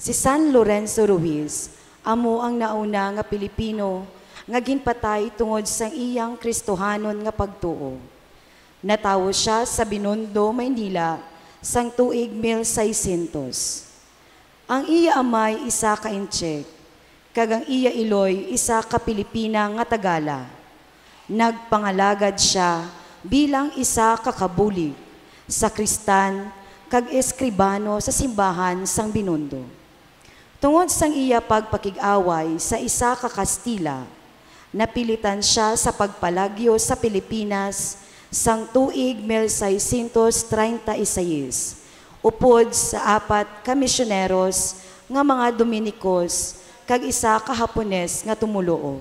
Si San Lorenzo Ruiz, amo ang nauna nga Pilipino, nga ginpatay tungod sa iyang Kristohanon nga pagtuo. Natawo siya sa Binondo, Maynila, sang tuig 1600. Ang iya amay isa ka Intsek, kag ang iya iloy isa ka Pilipina nga Tagala. Nagpangalagad siya bilang isa ka kabulig, sakristan, kag eskribano sa simbahan sang Binondo. Tungod sang iya pagpakig-away sa isa ka Kastila, napilitan siya sa pagpalagyo sa Pilipinas sang tuig 1636, upod sa 4 ka misyoneros nga mga Dominikos kag isa ka Hapones nga tumuloo.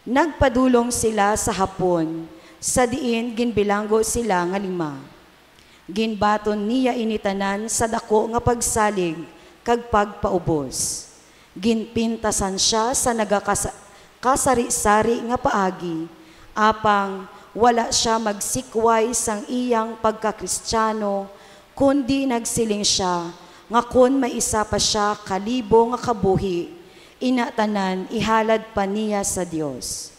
Nagpadulong sila sa Hapon, sa diin ginbilanggo sila nga 5. Ginbaton niya initanan sa dako nga pagsalig kag pagpaubos. Ginpintasan siya sa nagakasari-sari nga paagi, apang wala siya magsikway sang iyang pagkakristyano, kundi nagsiling siya nga kun may isa pa siya kalibo nga kabuhi, inatanan ihalad pa niya sa Dios.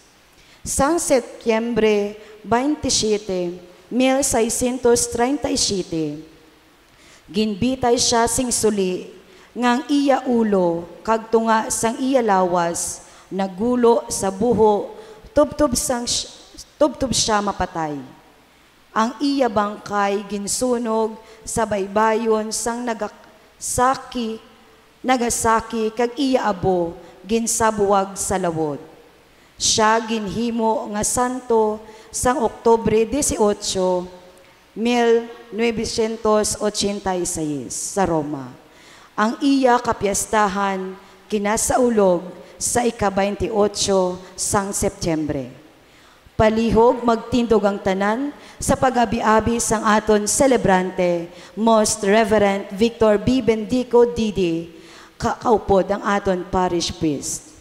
Sang Setyembre 27, 1637, ginbitay siya sing suli ngang iya ulo kag tunga sang iya lawas nagulo sa buho, tubtob siya mapatay. Ang iya bangkay ginsunog sa baybayon sang Nagasaki kag iya abo ginsabuwag sa lawod. Siya ginhimo nga santo sang Oktubre 18, 1986 sa Roma. Ang iya kapiyastahan kinasaulog sa ika-28 sang Setyembre. Palihog magtindog ang tanan sa pag-abi-abi sang aton celebrante, Most Reverend Victor B. Bendico Didi, kaupod ang aton parish priest.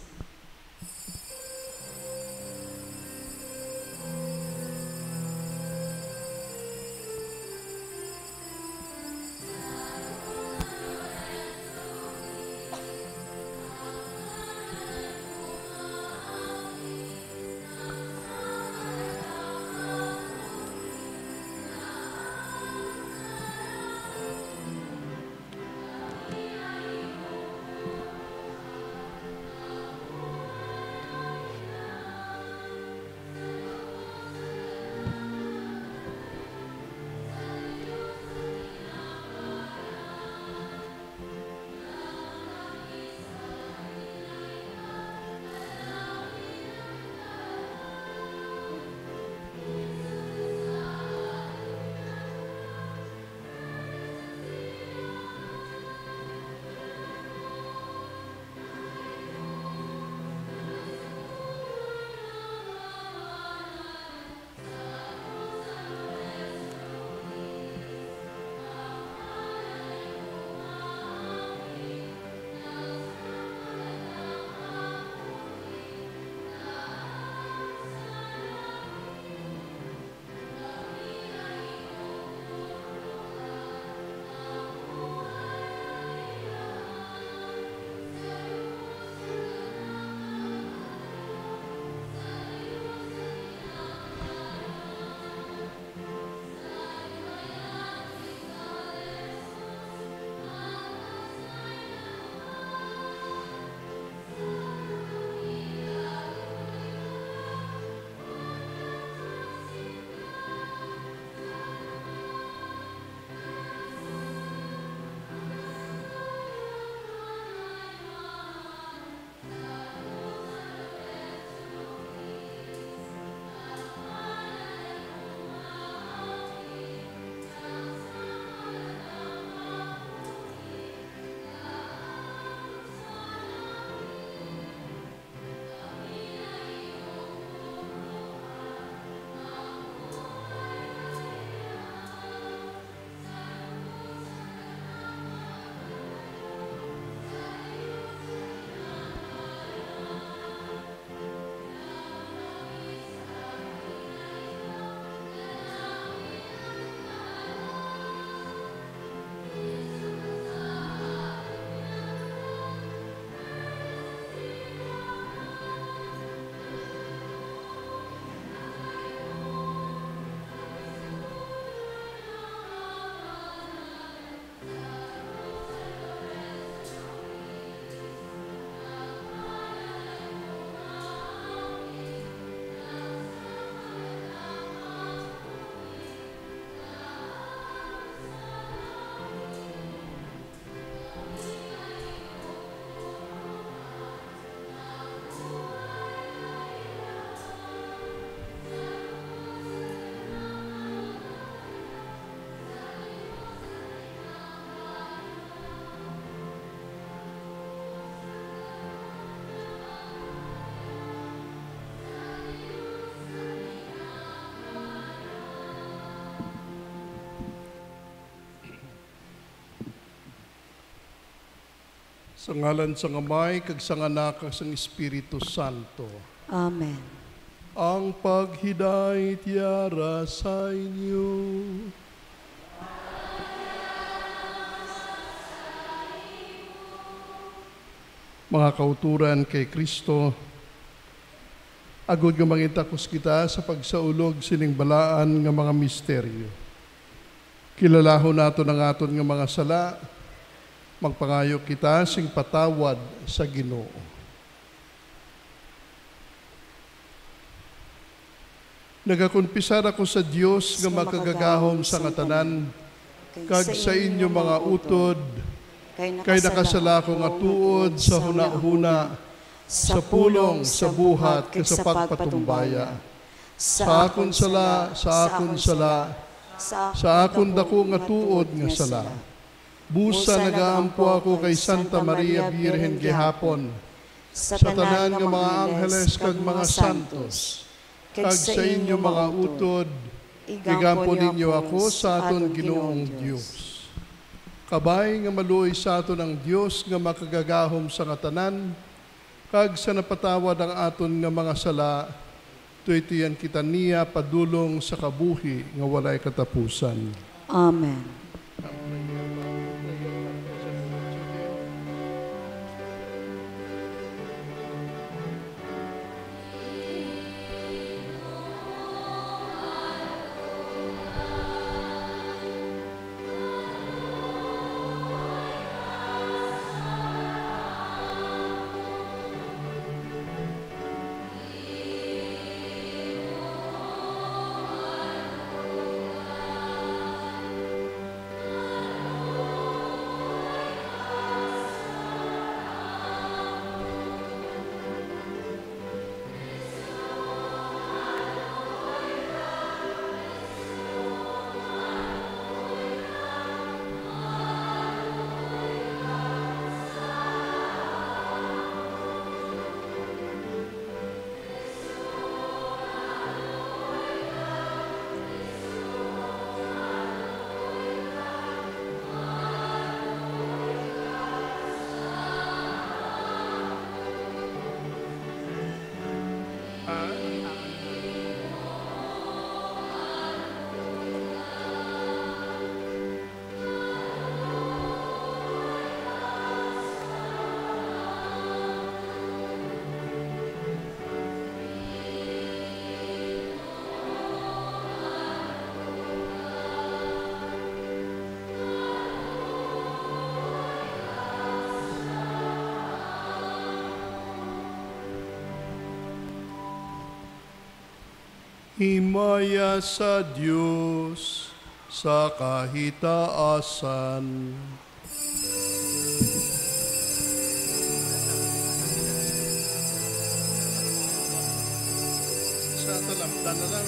Sa ngalan sang Amay, kag sang Anak, kag sang Espiritu Santo. Amen. Ang paghiday tiyara sa inyo. Mga kauturan kay Kristo, agod nga mangitakos kita sa pagsaulog sining balaan nga mga misteryo. Kilalaho nato ng aton nga mga sala, magpangayo kita sing patawad sa Ginoo. Nagakumpisar ako sa Dios nga makagagahom sa ngatanan, kag sa inyo mga utod, kay nakasala ko nga tuod sa hunahuna, sa pulong, sa buhat, kag sa pagpatumbaya. Sa akon sala, sa akon dako nga tuod nga sala. Busa nagaampo ako kay Santa Maria Birhen gihapon, sa tanan nga mga angheles kag mga santos, kag sa inyo mga utod, igampo ninyo ako sa aton Ginoong Dios. Kabay nga maluoy sa aton ang Dios nga makagagahom sa ngatanan, kag sa napatawad ang aton nga mga sala, tuytiyan kita niya padulong sa kabuhi nga walay katapusan. Amen. Himaya sa Diyos sa kahitaasan. Sa talamdan na lang.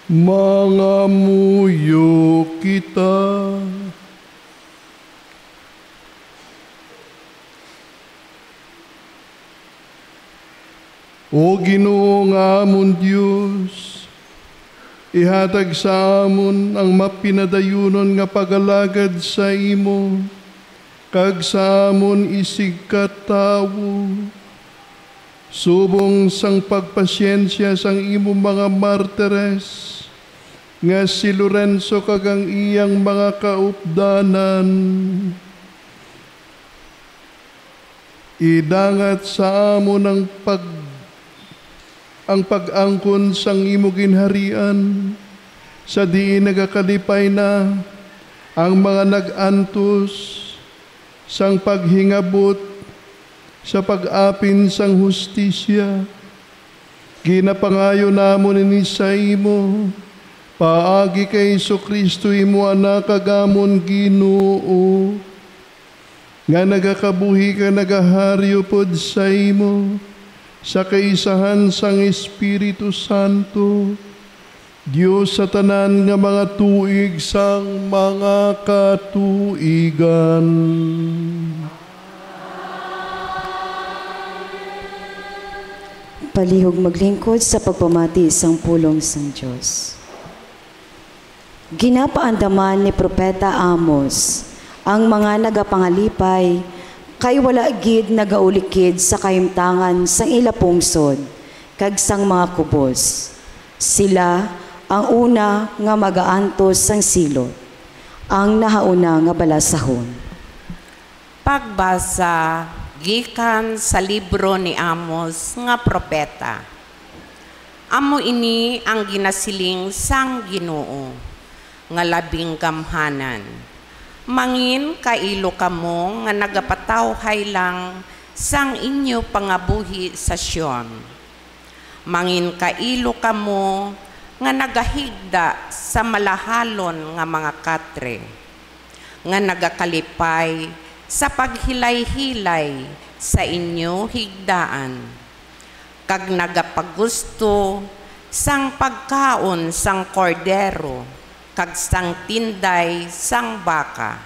Mangamuyo kita. O Ginoo nga amon Dios, ihatag sa amon ang mapinadayunon nga pagalagad sa imo, kag sa amon isig katawo. Subong sang pagpasyensya sang imo mga martires, nga si Lorenzo kag ang iyang mga kaupdanan. Idangat sa amon ang pag-angkon sang imo ginharian, sa diin nagakalipay na ang mga nag-antos sang paghingabot sa pag-apin sang hustisya. Ginapangayo namon ini sa imo, paagi kay Jesu-Kristo imo anak kagamon Ginoo, nga nagakabuhi ka nagaharyo pod sa imo, sa kaisahan sang Espiritu Santo, Diyos sa tanan nga mga tuig sang mga katuigan. Palihog maglingkod sa pagpamati sang pulong sang Diyos. Ginapaandaman ni Propeta Amos ang mga nagapangalipay kay wala gid nagaulikid sa kahimtangan sang ila pungsod kag sang mga kubos. Sila ang una nga magaantos sang silot, ang nahauna nga balasahon. Pagbasa gikan sa libro ni Amos nga propeta. Amo ini ang ginasiling sang Ginoo nga labing gamhanan. Mangin kailo kamo nga nagapatawhay lang sang inyo pangabuhi sa Sion. Mangin kailo kamo nga nagahigda sa malahalon nga mga katre, nga nagakalipay sa paghilay-hilay sa inyo higdaan, kag nagapagusto sang pagkaon sang kordero, kag sang tinday sang baka.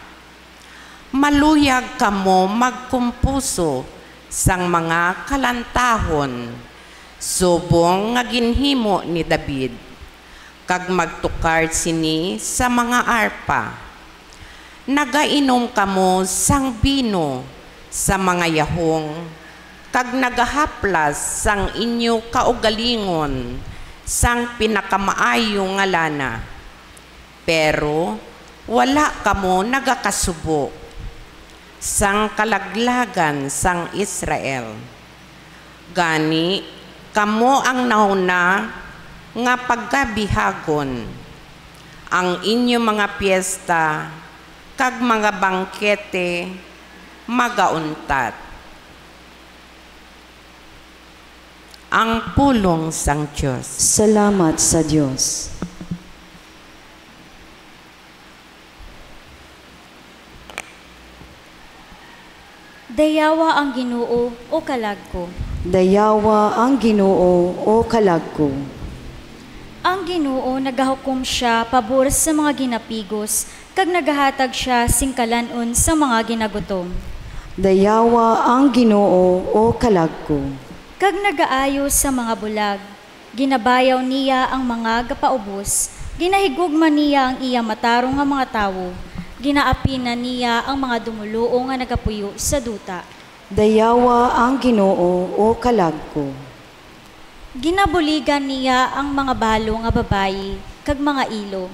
Maluyag kamo magkumpuso sang mga kalantahon, subong nga ginhimo ni David, kag magtukar sini sa mga arpa. Nagainom kamo sang bino sa mga yahong, kag nagahaplas sang inyo kaugalingon sang pinakamaayo nga lana. Pero wala kamo nagakasubo sang kalaglagan sang Israel. Gani kamo ang nauna nga pagkabihagon ang inyo mga piyesta kag mga bangkete magauntat. Ang pulong sang Diyos. Salamat sa Diyos. Dayawa ang Ginoo o kalag ko. Dayawa ang Ginoo o kalag ko. Ang Ginoo nagahukom siya pabor sa mga ginapigos, kag nagahatag siya singkalanon sa mga ginagutom. Dayawa ang Ginoo o kalag ko. Kag nagaayo sa mga bulag, ginabayaw niya ang mga gapaubos, ginahigugma niya ang iya matarong nga mga tawo, ginaapinan niya ang mga dumuluo nga nagapuyo sa duta. Dayawa ang Ginoo o kalag ko. Ginabuligan niya ang mga balo nga babayi kag mga ilo.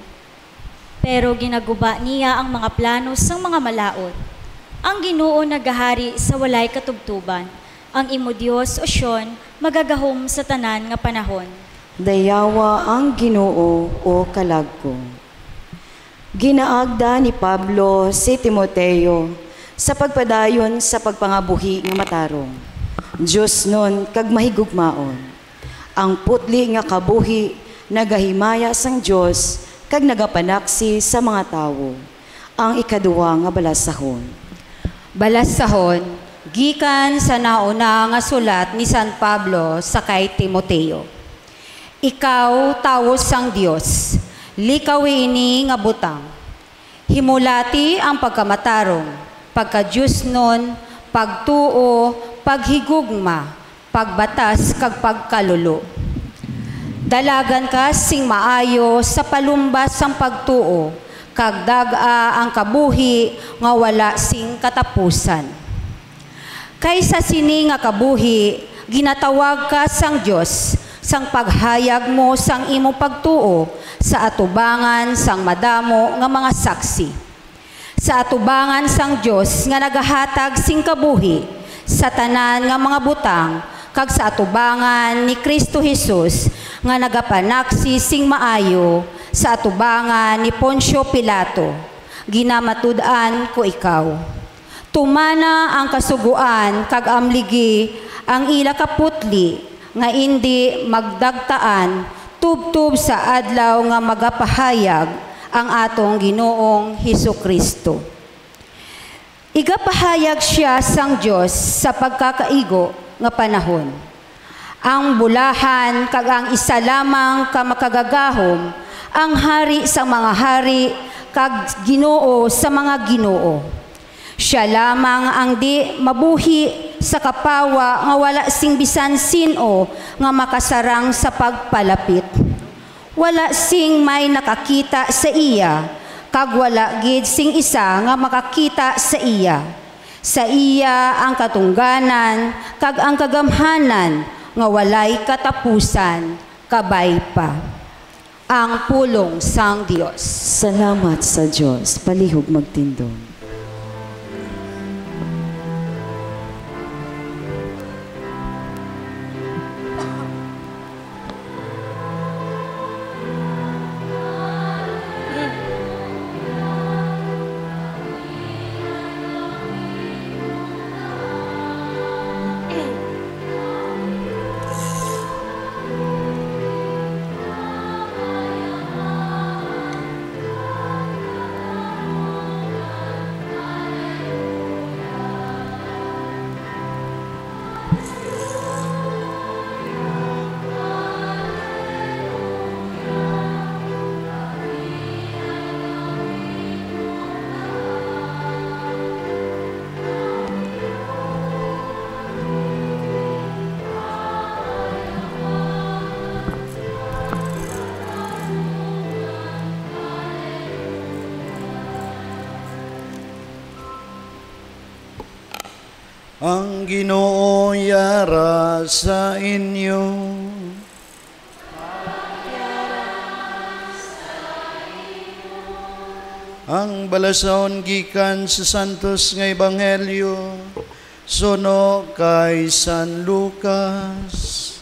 Pero ginaguba niya ang mga plano sang mga malaod. Ang Ginoo nagahari sa walay katubtuban. Ang imo Dios o Sion magagahom sa tanan nga panahon. Dayawa ang Ginoo o kalag ko. Ginaagda ni Pablo si Timoteo sa pagpadayon sa pagpangabuhi ng matarong. Diyos nun kag mahigugmaon. Ang putli nga kabuhi nagahimaya sang Diyos kag nagapanaksi sa mga tawo. Ang ikaduwa nga balasahon. Balasahon, gikan sa nauna nga sulat ni San Pablo sa kay Timoteo. Ikaw, tawo sang Dios, likawi ini nga butang. Himulati ang pagkamatarong, pagka-Diyos nun, pagtuo, paghigugma, pagbatas, kag pagkalulo. Dalagan ka sing maayo sa palumbas sang pagtuo, kag dag-a ang kabuhi nga wala sing katapusan. Kaysa sini nga kabuhi, ginatawag ka sang Diyos, sang paghayag mo sang imong pagtuo sa atubangan sang madamo nga mga saksi. Sa atubangan sang Diyos nga nagahatag sing kabuhi sa tanan nga mga butang, kag sa atubangan ni Kristo Jesus nga nagapanaksi sing maayo sa atubangan ni Poncio Pilato, ginamatud-an ko ikaw. Tumana ang kasuguan kag amligi ang ila kaputli nga indi magdagtaan tubtub sa adlaw nga magapahayag ang atong Ginoong Hesukristo. Igapahayag siya sang Dios sa pagkakaigo nga panahon. Ang bulahan kag ang isa lamang ka makagagahom, ang hari sa mga hari kag Ginoo sa mga ginoo. Siya lamang ang di mabuhi sa kapawa nga wala sing bisan sino nga makasarang sa pagpalapit. Wala sing may nakakita sa iya, kag wala gid sing isa nga makakita sa iya. Sa iya ang katungganan kag ang kagamhanan nga walay katapusan, kabay pa. Ang pulong sang Dios. Salamat sa Diyos. Palihog magtindog. Ang Ginoo yara sa inyo. Ang balason gikan sa Santos nga Ebanghelyo suno kay San Lucas.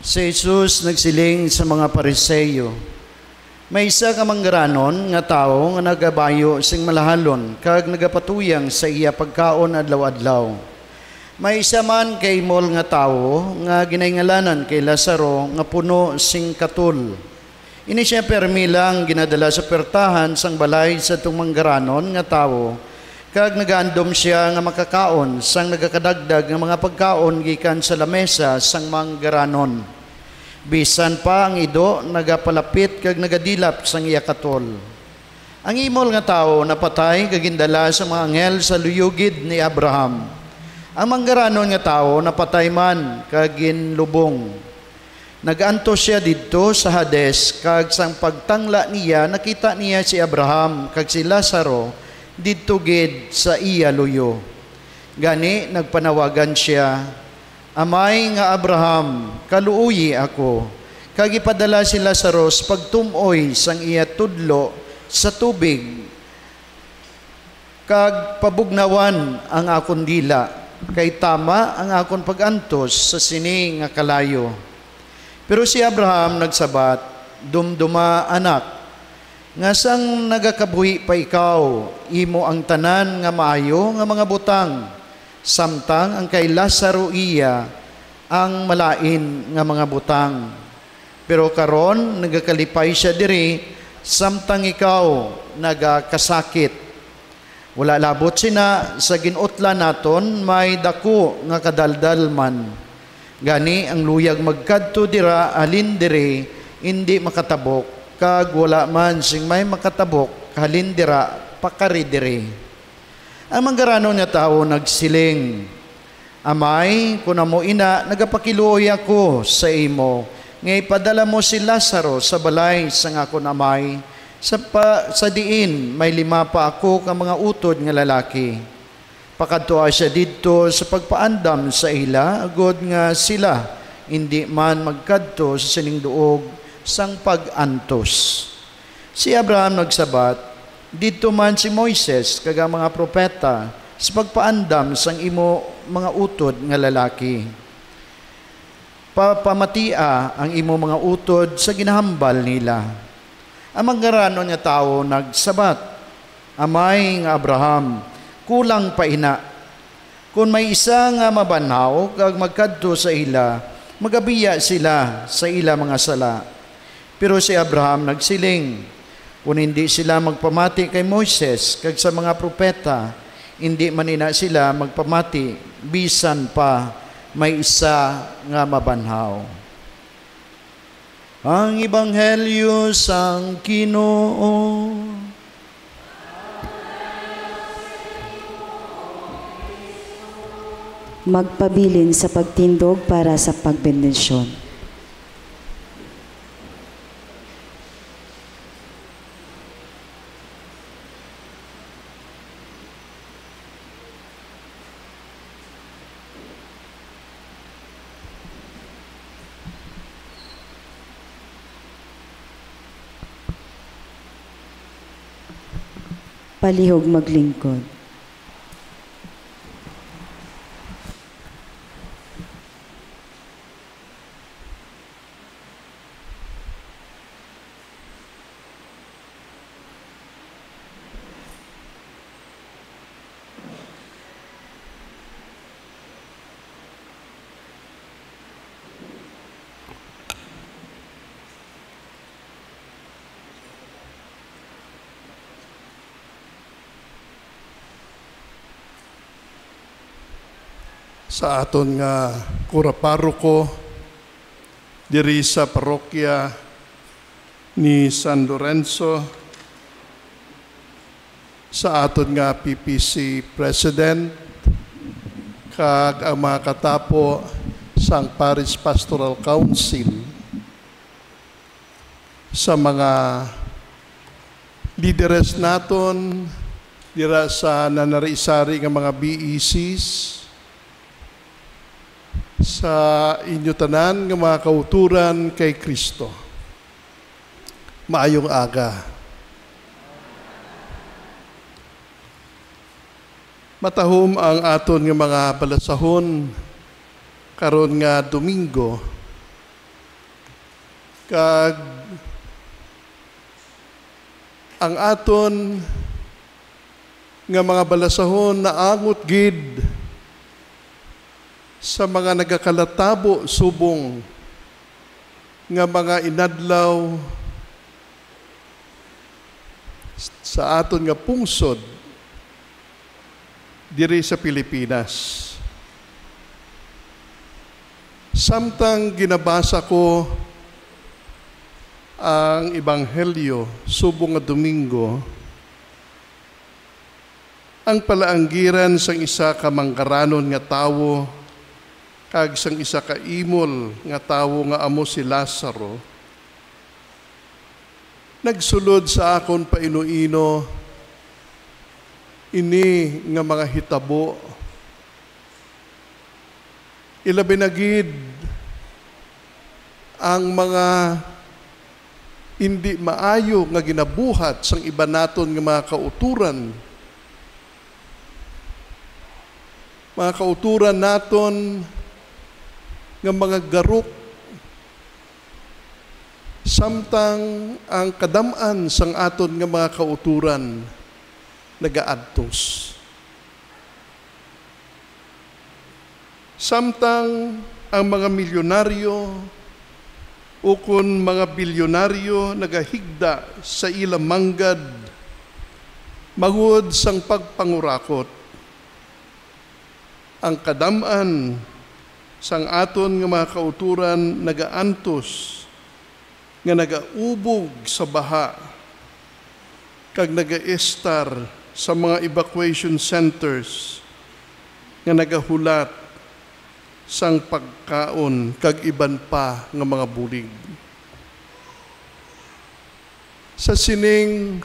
Si Jesus nagsiling sa mga Pariseyo, may isa ka manggaranon nga tao nga nagabayo sing malahalon kag nagapatuyang sa iya pagkaon adlaw-adlaw. May isa man kay mol nga tao nga ginayngalanan kay Lazaro nga puno sing katul. Ini siya permilang ginadala sa pertahan sang balay sa tung manggaranon nga tao kag nagaandom siya nga makakaon sang nagakadagdag nga mga pagkaon gikan sa lamesa sang manggaranon. Bisan pa ang ido nagapalapit kag nagadilap sang iya katol. Ang imol nga tao napatay kag gindala sa mga anghel sa luyugid ni Abraham. Ang manggaranon nga tao napatay man kag ginlubong. Naganto siya didto sa Hades, kag sang pagtangla niya, nakita niya si Abraham, kag si Lazaro, didto gid sa iya luyo. Gani, nagpanawagan siya, Amay nga Abraham, kaluuyi ako, kag ipadala si Lazarus pagtumoy sang iya tudlo sa tubig, kag pabugnawan ang akon dila, kay tama ang akon pagantos sa sini nga kalayo. Pero si Abraham nagsabat, Dumduma anak, nga sang nagakabuhi pa ikaw, imo ang tanan nga maayo nga mga butang, samtang ang kay Lazaro iya ang malain nga mga butang. Pero karon nagakalipay siya diri, samtang ikaw nagakasakit. Wala labot sina sa ginutla naton may dako nga kadaldalman. Gani ang luyag magkadto dira alin diri hindi makatabok, kag wala man sing may makatabok halin dira pakari diri. Ang manggaranon nga tao nagsiling, Amay, kuna mo ina, nagapakiluoy ako sa imo, nga ipadala mo si Lazaro sa balay sa ngakon amay, sa diin may 5 pa ako ka mga utod nga lalaki. Pakadtoa siya didto sa pagpaandam sa ila, agod nga sila hindi man magkadto sa sining duog sang pag-antos. Si Abraham nagsabat, didto man si Moises kag ang mga propeta sa pagpaandam sang imo mga utod nga lalaki. Papamatia ang imo mga utod sa ginahambal nila. Ang manggaranon nga tao nagsabat, Amay nga Abraham, kulang pa ina. Kung may isa nga mabanhaw, kag magkadto sa ila, magabiya sila sa ila mga sala. Pero si Abraham nagsiling, kung hindi sila magpamati kay Moises, kag sa mga propeta, hindi manina sila magpamati, bisan pa may isa nga mabanhaw. Ang Ebanghelyo sang Ginoo. Magpabilin sa pagtindog para sa pagbendensyon. Palihog maglingkod. Sa aton nga kuraparoko diri sa parokya ni San Lorenzo, sa aton nga PPC President, kag ang mga katapo sang Parish Pastoral Council, sa mga lideres naton dira sa nanarisari nga mga BECs, sa inyo tanan nga mga kauturan kay Kristo. Maayong aga. Matahom ang aton nga mga balasahon karon nga Domingo, kag ang aton nga mga balasahon na angot gid sa mga nagakalatabo subong nga mga inadlaw sa aton nga pungsod diri sa Pilipinas. Samtang ginabasa ko ang Ebanghelyo subong nga Domingo, ang palaanggiran sang isa ka manggaranon nga tawo kag sang isa ka imol nga tawo nga amo si Lazaro, nagsulod sa akon painuino ini nga mga hitabo. Ilabi na gid ang mga hindi maayo nga ginabuhat sang iba naton nga mga kauturan. Mga kauturan naton nga mga garuk, samtang ang kadam-an sang aton nga mga kauturan nagaadtos. Samtang ang mga milyonaryo o kun mga bilyonaryo nagahigda sa ilang manggad mangod sang pagpangurakot, ang kadam-an sang aton nga mga kauturan nagaantos nga nagaubog sa baha kag nagaestar sa mga evacuation centers nga nagahulat sang pagkaon kag iban pa nga mga bulig. Sa sining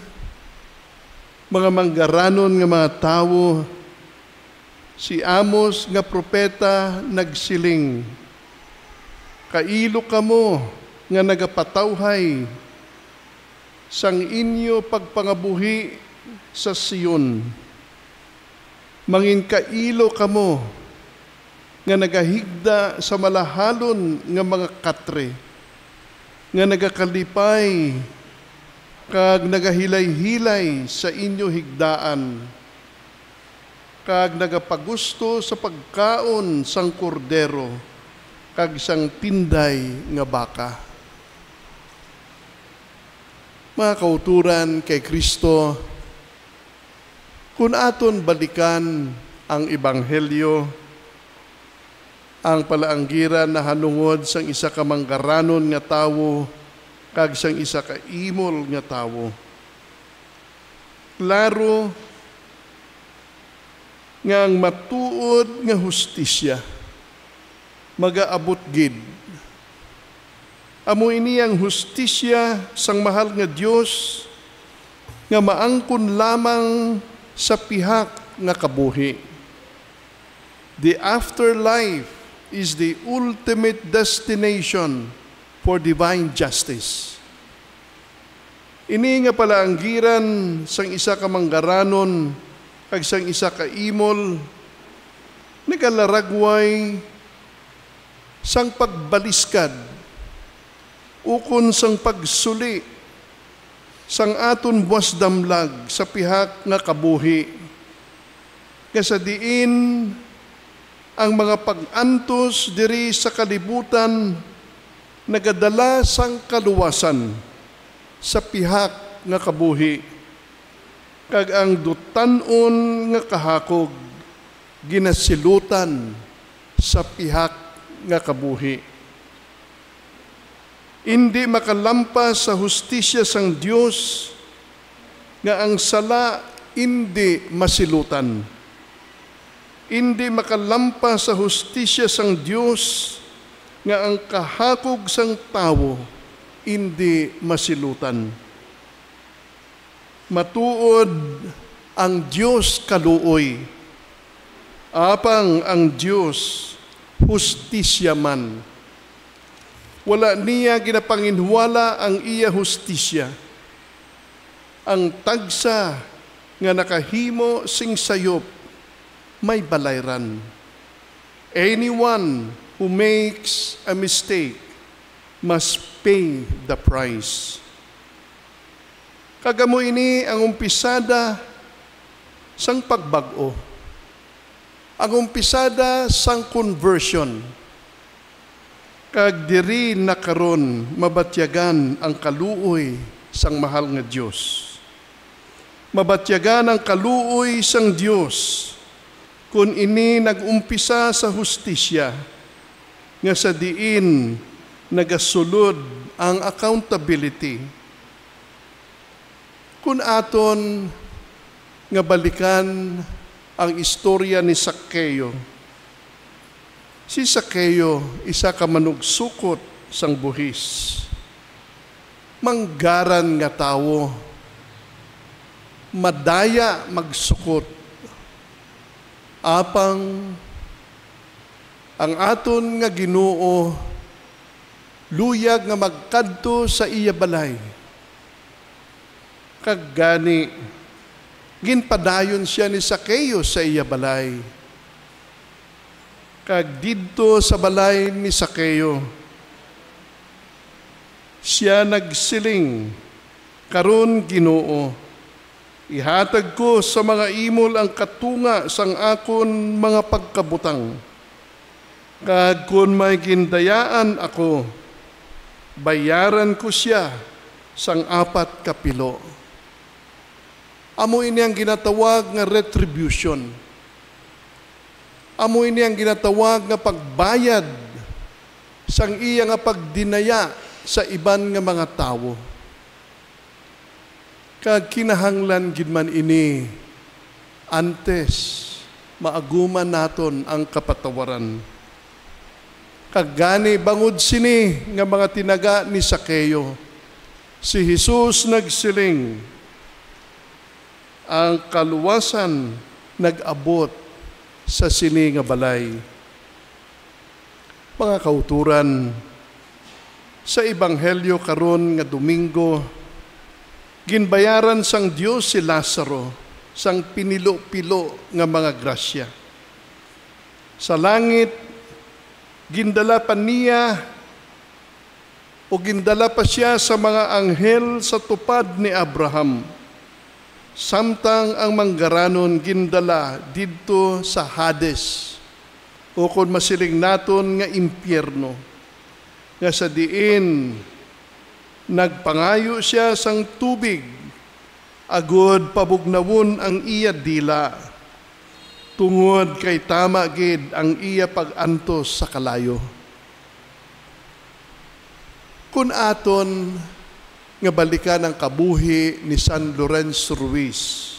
mga manggaranon nga mga tawo, si Amos nga propeta nagsiling, kailo kamo nga nagapatawhay sang inyo pagpangabuhi sa Sion. Mangin kailo kamo nga nagahigda sa malahalon nga mga katre, nga nagakalipay kag nagahilay-hilay sa inyo higdaan, kag nagapagusto sa pagkaon sang kordero kag sang tinday nga baka. Mga kauturan kay Kristo, kung aton balikan ang Ebanghelyo, ang palaanggiran na hanungod sang isa ka manggaranon nga tawo kag sang isa ka imol nga tawo. Klaro nga ang matuod nga hustisya magaabot gid. Amo ini ang hustisya sang mahal nga Dios nga maangkon lamang sa pihak nga kabuhi. The afterlife is the ultimate destination for divine justice. Ini nga palaanggiran sang isa ka manggaranon kag sang isa ka imol nagalaragway sang pagbaliskad ukon sang pagsuli sang aton buwas damlag sa pihak nga kabuhi. Kasa diin ang mga pag-antos diri sa kalibutan nagadala sang kaluwasan sa pihak nga kabuhi, kag ang dutanon nga kahakog ginasilutan sa pihak nga kabuhi. Hindi makalampas sa hustisya sang Dios nga ang sala hindi masilutan. Hindi makalampas sa hustisya sang Dios nga ang kahakog sang tawo hindi masilutan. Matuod ang Dios kaluoy, apang ang Dios hustisya man. Wala niya ginapanginhuwala ang iya hustisya. Ang tagsa nga nakahimo sing sayop may balayran. Anyone who makes a mistake must pay the price. Kagamo ini ang umpisada sang pagbago. Ang umpisada sang conversion. Kag diri na karon mabatyagan ang kaluoy sang mahal nga Dios. Mabatyagan ang kaluoy sang Dios kung ini nag-umpisa sa hustisya nga sa diin nagasulod ang accountability. Kung aton nga balikan ang istorya ni Sakkeo, Si Sakeo, isa ka manugsukot sang buhis. Manggaran nga tawo, madaya magsukot. Apang ang aton nga Ginoo, luyag nga magkadto sa iya balay. Kaggani, ginpadayon siya ni Sakeo sa iya balay. Kag didto sa balay ni Sakeo, siya nagsiling, karon Ginoo, ihatag ko sa mga imol ang katunga sang akon mga pagkabutang. Kag kun may gindayaan ako, bayaran ko siya sang 4 kapilo. Amo ini ang ginatawag nga retribution. Amo ini ang ginatawag nga pagbayad sang iya nga pagdinaya sa iban nga mga tawo. Kag kinahanglan gid man ini antes maaguman naton ang kapatawaran. Kag gani bangod sini nga mga tinaga ni Sakeo, si Jesus nagsiling, ang kaluwasan nag-abot sa sini nga balay. Mga kauturan, sa Ebanghelyo karon nga Domingo, ginbayaran sang Dios si Lazaro sang pinilo-pilo nga mga grasya. Sa langit, gindala pa niya o gindala pa siya sa mga anghel sa tupad ni Abraham. Samtang ang manggaranon gindala didto sa Hades o kung masiling naton nga impyerno, nga sa diin nagpangayo siya sang tubig agod pabugnawon ang iya dila tungod kay tama gid ang iya pag-antos sa kalayo. Kun aton nga balikan ang kabuhi ni San Lorenzo Ruiz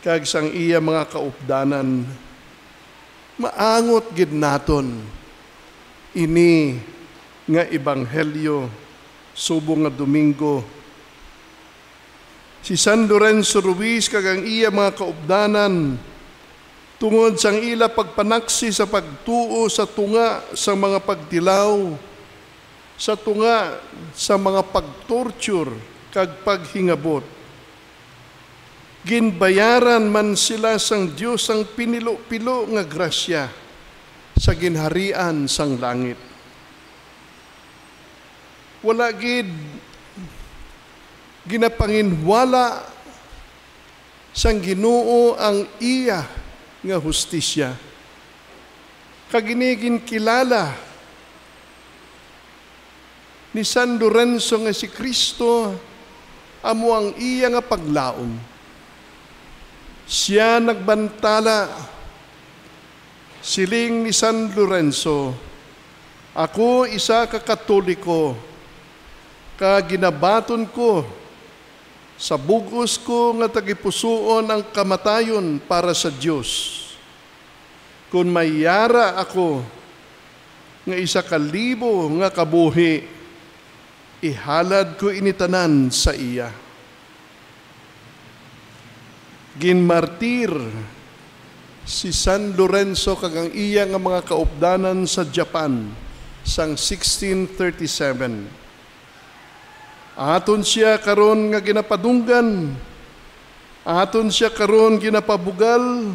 kag sang iya mga kaupdanan, maangot gid naton ini nga Ebanghelyo subong nga Domingo. Si San Lorenzo Ruiz kag ang iya mga kaupdanan tungod sang ila pagpanaksi sa pagtuo sa tunga sa mga pagtilaw, sa tunga sa mga pagtorture kag paghingabot. Ginbayaran man sila sang Dios ang pinilo-pilo nga grasya sa ginharian sang langit. Wala gid ginapanginwala sang Ginoo ang iya nga hustisya. Kaginigin kilala ni San Lorenzo nga si Kristo amo ang iya nga paglaom. Siya nagbantala, siling ni San Lorenzo, ako isa ka Katoliko, ka ginabaton ko sa bugos ko nga tagipusoon ang kamatayon para sa Dios. Kung mayara ako nga 1,000 nga kabuhi, ihalad ko initanan sa iya. Ginmartir si San Lorenzo kag ang iya nga mga kaupdanan sa Japan sang 1637. Aton siya karon nga ginapadunggan, aton siya karon ginapabugal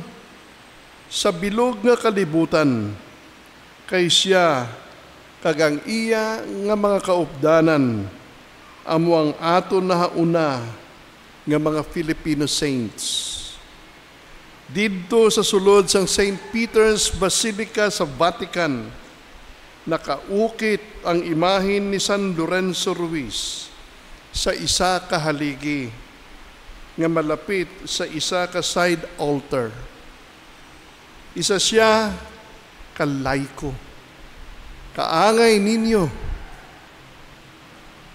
sa bilog nga kalibutan, kay siya kag ang iya nga mga kaupdanan amo ang aton nahauna nga mga Filipino saints. Didto sa sulod sang St. Peter's Basilica sa Vatican, nakaukit ang imahin ni San Lorenzo Ruiz sa isa ka haligi nga malapit sa isa ka side altar. Isa siya kalaiko. Kaangay ninyo,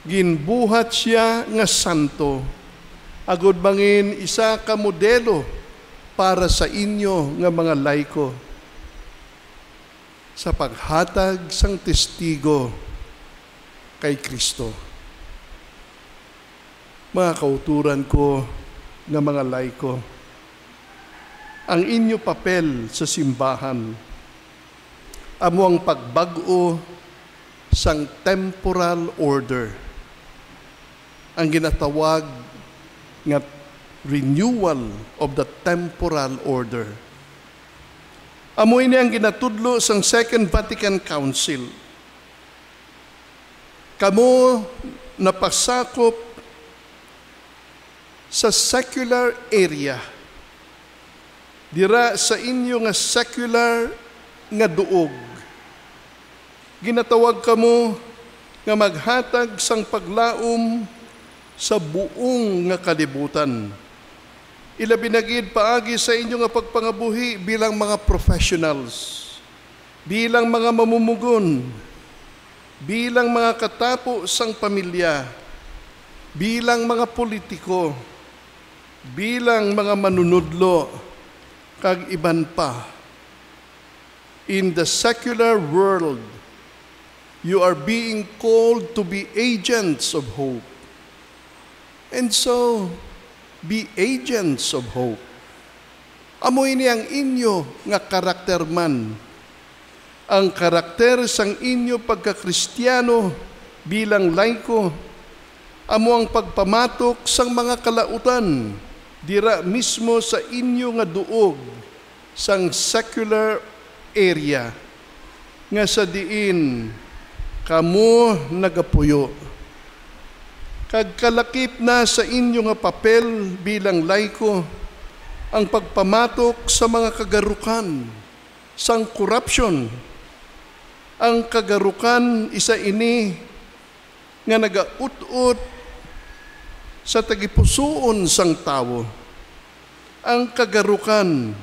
ginbuhat siya nga santo, agud bangin isa ka modelo para sa inyo nga mga laiko. sa paghatag sang testigo kay Kristo. Mga kauturan ko nga mga laiko, ang inyo papel sa simbahan, amo ang pagbag-o sang temporal order, ang ginatawag nga renewal of the temporal order. Amo ini ang ginatudlo sang Second Vatican Council. Kamo napasakop sa secular area, dira sa inyo nga secular nga duog. Ginatawag kamo nga maghatag sang paglaom sa buong nga kalibutan. Ilabi na gid paagi sa inyo nga pagpangabuhi bilang mga professionals, bilang mga mamumugon, bilang mga katapo sang pamilya, bilang mga politiko, bilang mga manunudlo, kag iban pa. In the secular world, you are being called to be agents of hope. And so, be agents of hope. Amoy ni ang inyo nga karakter man. Ang karakter sang inyo pagka-Kristiyano bilang laiko, amo ang pagpamatok sang mga kalautan, dira mismo sa inyo nga duog sang secular area, nga sa diin kamo nagapuyo. Kag kalakip na sa inyo nga papel bilang laiko, ang pagpamatok sa mga kagarukan, sang corruption. Ang kagarukan isa ini nga nagaut-ut sa tagipusoon sang tawo. Ang kagarukan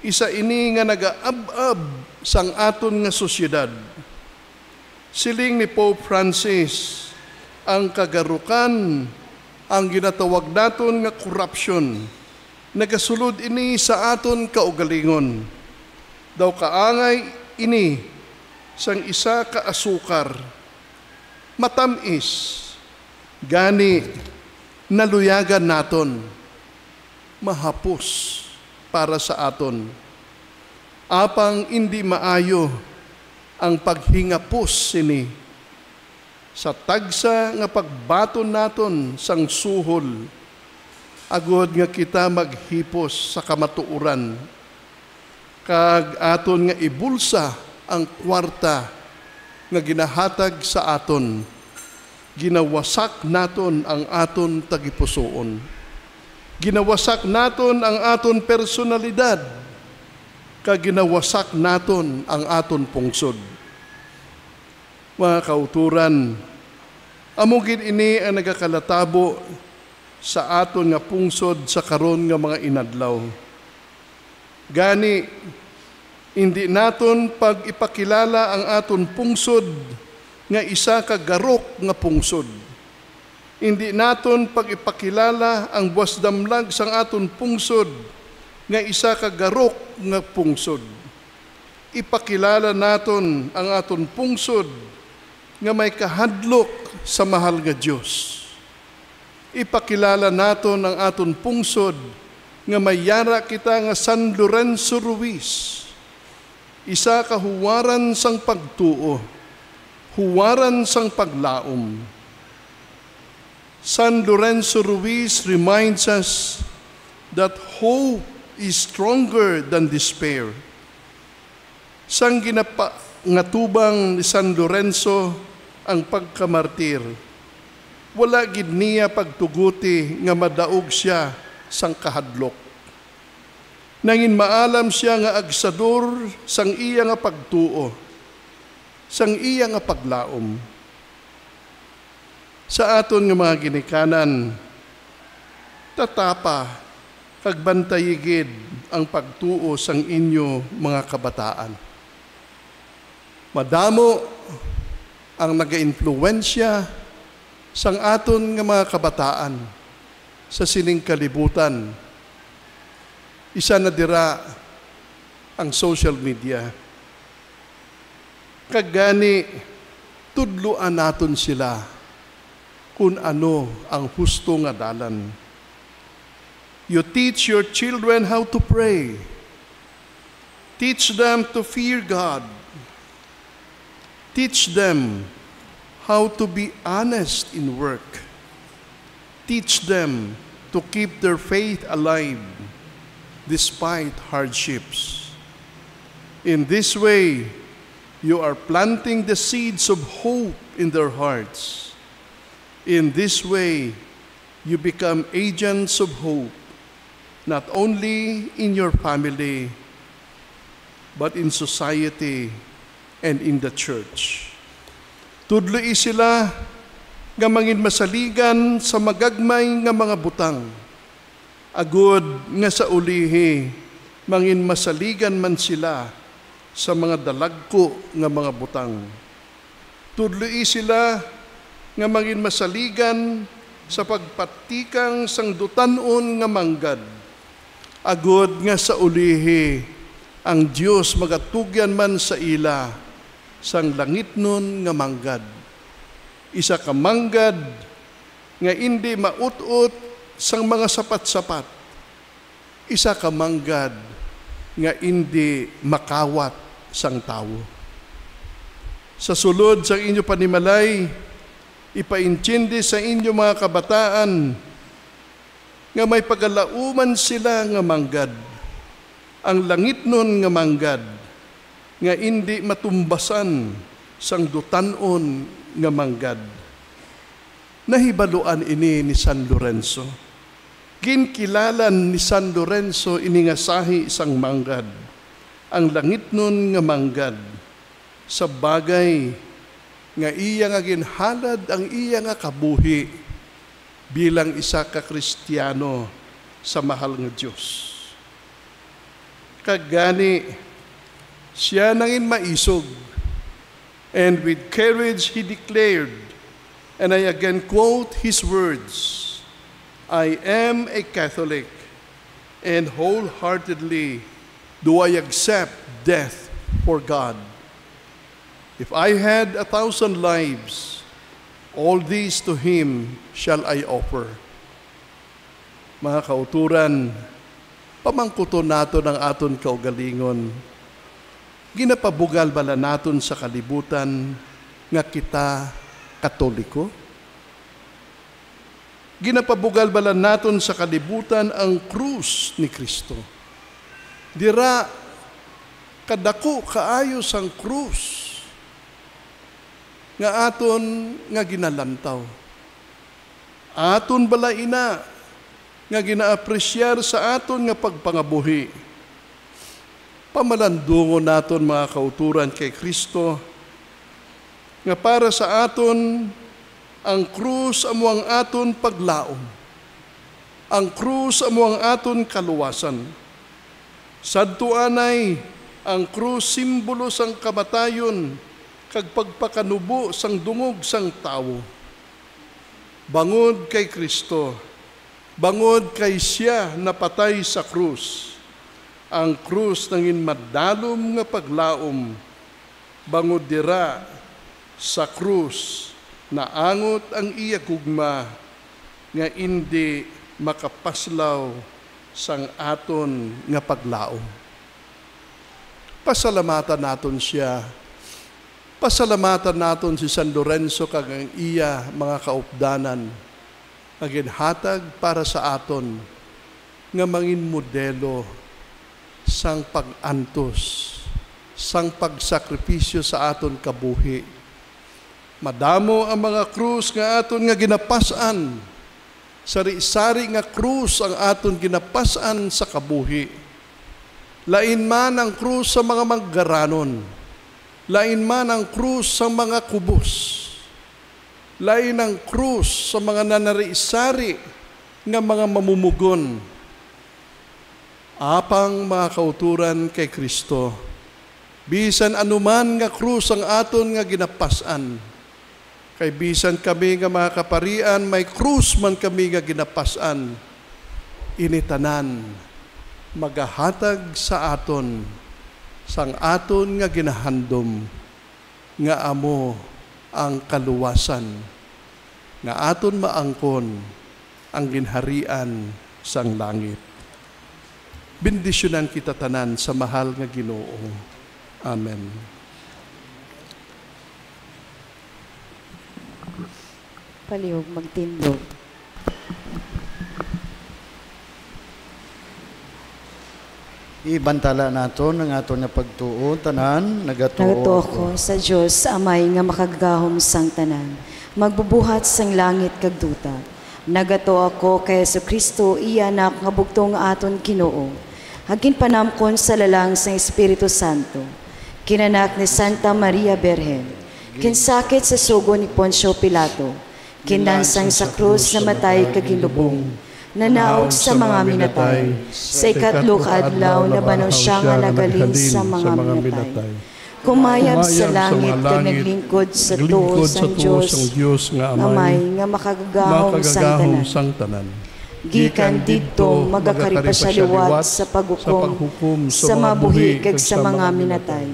isa ini nga nagaab-ab sang aton nga sosyedad. Siling ni Pope Francis, ang kagarukan ang ginatawag naton nga corruption. Nagasulod ini sa aton kaugalingon. Daw kaangay ini sang isa ka asukar, matamis, gani naluyagan naton, mahapos para sa aton. Apang hindi maayo ang paghingapos sini sa tagsa nga pagbaton naton sang suhol, agod nga kita maghipos sa kamatuuran, kag aton nga ibulsa ang kwarta nga ginahatag sa aton. Ginawasak naton ang aton tagipusoon. Ginawasak naton ang aton personalidad, kag ginawasak naton ang aton pungsod. Mga kauturan, amugid ini ang nagakalatabo sa aton nga pungsod sa karon nga mga inadlaw. Gani, hindi naton pag ipakilala ang aton pungsod nga isa ka garok nga pungsod. Hindi naton pag ipakilala ang buwas damlag sang aton pungsod nga isa ka garok nga pungsod. Ipakilala naton ang aton pungsod nga may kahadlok sa mahal nga Dios. Ipakilala naton ang aton pungsod nga may yara kita nga San Lorenzo Ruiz, isa ka huwaran sang pagtuo, huwaran sang paglaom. San Lorenzo Ruiz reminds us that hope is stronger than despair. Sang ginatubang ni San Lorenzo ang pagkamartir, wala gid niya pagtuguti nga madaog siya sang kahadlok. Nangin maalam siya nga agsador sang iya nga pagtuo, sang iya nga paglaom. Sa aton nga mga ginikanan, tatapa kag bantayigid ang pagtuo sang inyo mga kabataan. Madamo ang naga-influensya sang aton nga mga kabataan sa sining kalibutan. Isa na dira ang social media. Kagani, tudloan naton sila kung ano ang husto nga dalan. You teach your children how to pray. Teach them to fear God. Teach them how to be honest in work. Teach them to keep their faith alive despite hardships. In this way, you are planting the seeds of hope in their hearts. In this way, you become agents of hope, not only in your family, but in society and in the church. Tudloi sila nga mangin masaligan sa magagmay nga mga butang. Agud nga sa ulihi, mangin masaligan man sila sa mga dalagko nga mga butang. Tudloi sila nga mangin masaligan sa pagpatikang sangdutanon nga manggad. Agud nga sa ulihi, ang Diyos magatugyan man sa ila sang langit nun nga manggad. Isa ka manggad nga hindi maut-ut sang mga sapat-sapat. Isa ka manggad nga hindi makawat sang tao. Sa sulod sa inyo panimalay, ipaintindi sa inyo mga kabataan nga may pagalauman sila nga manggad. Ang langit nun nga manggad nga hindi matumbasan sang dutanon nga manggad. Nahibaluan ini ni San Lorenzo. Ginkilalan ni San Lorenzo ini nga sahi sang manggad. Ang langit nun nga manggad sa bagay nga iya nga ginhalad ang iya nga kabuhi bilang isa ka Kristiyano sa mahal nga Diyos. Kagani, siya nangin maisog, and with courage he declared, and I again quote his words, I am a Catholic, and wholeheartedly do I accept death for God. If I had 1,000 lives, all these to him shall I offer. Mga kauturan, pamangkuton nato ng aton kaugalingon. Ginapabugal bala naton sa kalibutan nga kita Katoliko? Ginapabugal bala naton sa kalibutan ang krus ni Kristo. Dira kadako kaayo sang krus nga aton nga ginalantaw. Aton bala ina nga ginaapresyar sa aton nga pagpangabuhi. Pamalandungon naton mga kauturan kay Kristo nga para sa aton ang krus amo ang aton paglaom. Ang krus amo ang aton kaluwasan. Sadtuanay ang krus simbolo sang kamatayon kag pagpakanubo sang dungog sang tawo. Bangod kay Kristo, bangod kay siya napatay sa krus. Ang krus nangin madalom nga paglaom, bangod dira sa krus na angot ang iya gugma nga hindi makapaslaw sang aton nga paglaom. Pasalamatan naton siya. Pasalamatan naton si San Lorenzo kag ang iya mga kaupdanan nga ginhatag para sa aton nga mangin modelo sang pag-antos, sang pagsakripisyo sa aton kabuhi. Madamo ang mga krus nga aton nga ginapasan. Sari-sari nga krus ang aton ginapasan sa kabuhi. Lain man ang krus sa mga maggaranon. Lain man ang krus sa mga kubos. Lain ang krus sa mga nanari-sari nga mga mamumugon. Apang mga kauturan kay Kristo, bisan anuman nga krus ang aton nga ginapasan. Kay bisan kami nga mga kaparian, may krus man kami nga ginapasan. Initanan, magahatag sa aton, sang aton nga ginahandom, nga amo ang kaluwasan, nga aton maangkon ang ginharian sang langit. Bendisyonan kita tanan sa mahal nga Ginoo. Amen. Palihog magtindog. Ibantala nato ng aton nga pagtuo tanan Nagatuo nagatuo ko sa Diyos Amay nga makagahom sang tanan, magbubuhat sang langit kag duta. Nagatuo ako kay Jesucristo iya anak nga bugtong nga aton Ginoo. Hagin panamkon sa lalang sang Espiritu Santo. Kinanak ni Santa Maria Berhen. Kinsakit sa sugo ni Poncio Pilato. Kinansang sa krus na matay kag ginlubong. Nanaog sa mga minatay, sa ikatlong adlaw na banaw siya nga nagalin sa mga minatay. Kumayab sa langit kag naglingkod sa tuo sang Dios nga amay nga makagagahom sang tanan. Gikan didto magakaripasyaliwat sa paghukom sa mabuhi kag sa mga minatay.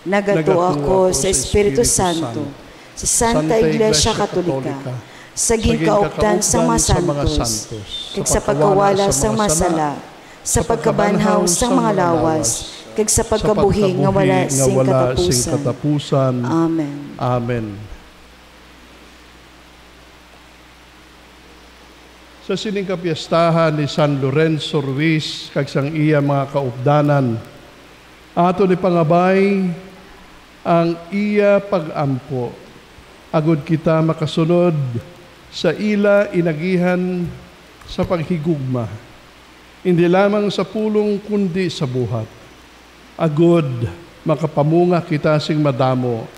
Nagatuo ako sa Espiritu Santo, sa Santa Iglesia Katolika, sa ginkauptan sa mga santos, kag sa pagkawala sa masala, sa pagkabanhaw sa mga lawas, kag sa pagkabuhi nga wala sing katapusan. Amen. Amen. Sa sining kapiyastahan ni San Lorenzo Ruiz, kag sang iya mga kaupdanan, ato ni pangabay ang iya pagampo. Agud kita makasunod sa ila inagihan sa paghigugma, hindi lamang sa pulong kundi sa buhat. Agud makapamunga kita sing madamo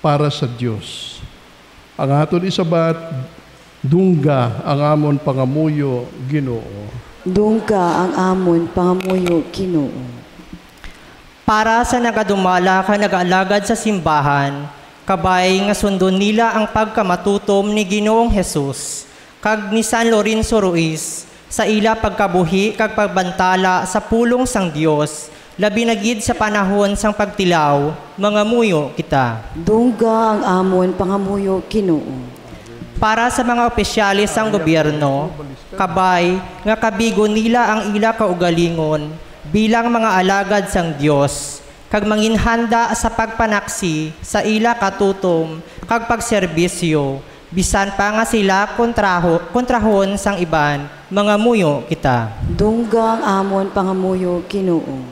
para sa Dios. Ang aton isabat, dungga ang amon pangamuyo Ginoo. Dungga ang amon pangamuyo Ginoo. Para sa nagadumala ka nag-alagad sa simbahan, kabay nga sundon nila ang pagkamatutom ni Ginoong Hesus, kag ni San Lorenzo Ruiz, sa ila pagkabuhi kag pagbantala sa pulong sang Dios, labi na gid sa panahon sang pagtilaw, mga muyo kita. Dungga ang amon pangamuyo Ginoo. Para sa mga opisyalis sang gobyerno, kabay nga kabigo nila ang ila kaugalingon bilang mga alagad sang Dios, kag manginhanda sa pagpanaksi sa ila katutom kag pagserbisyo, bisan pa nga sila kontrahon sang iban, mga muyo kita. Dungga ang amon pangamuyo Ginoo.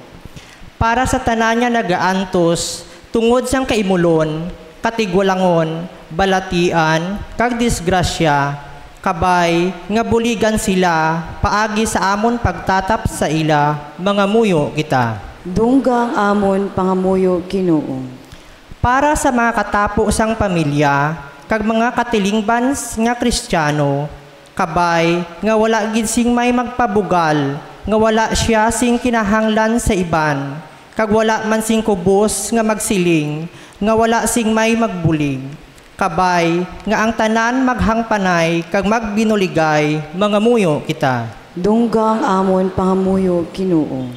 Para sa tanan nga nagaantos, tungod sang kaimulon, katigwalangon, balatian, kag disgrasya, kabay nga buligan sila paagi sa amon pagtatap sa ila, mga muyo kita. Dungga ang amon pangamuyo Ginoo. Para sa mga katapo sang pamilya, kag mga katilingban nga Kristiyano, kabay nga wala gid sing may magpabugal, nga wala siya sing kinahanglan sa iban, kag wala man sing kubos nga magsiling, nga wala sing may magbulig. Kabay nga ang tanan maghangpanay kag magbinuligay, mga muyo kita. Dungga ang amon pangamuyo Ginoo.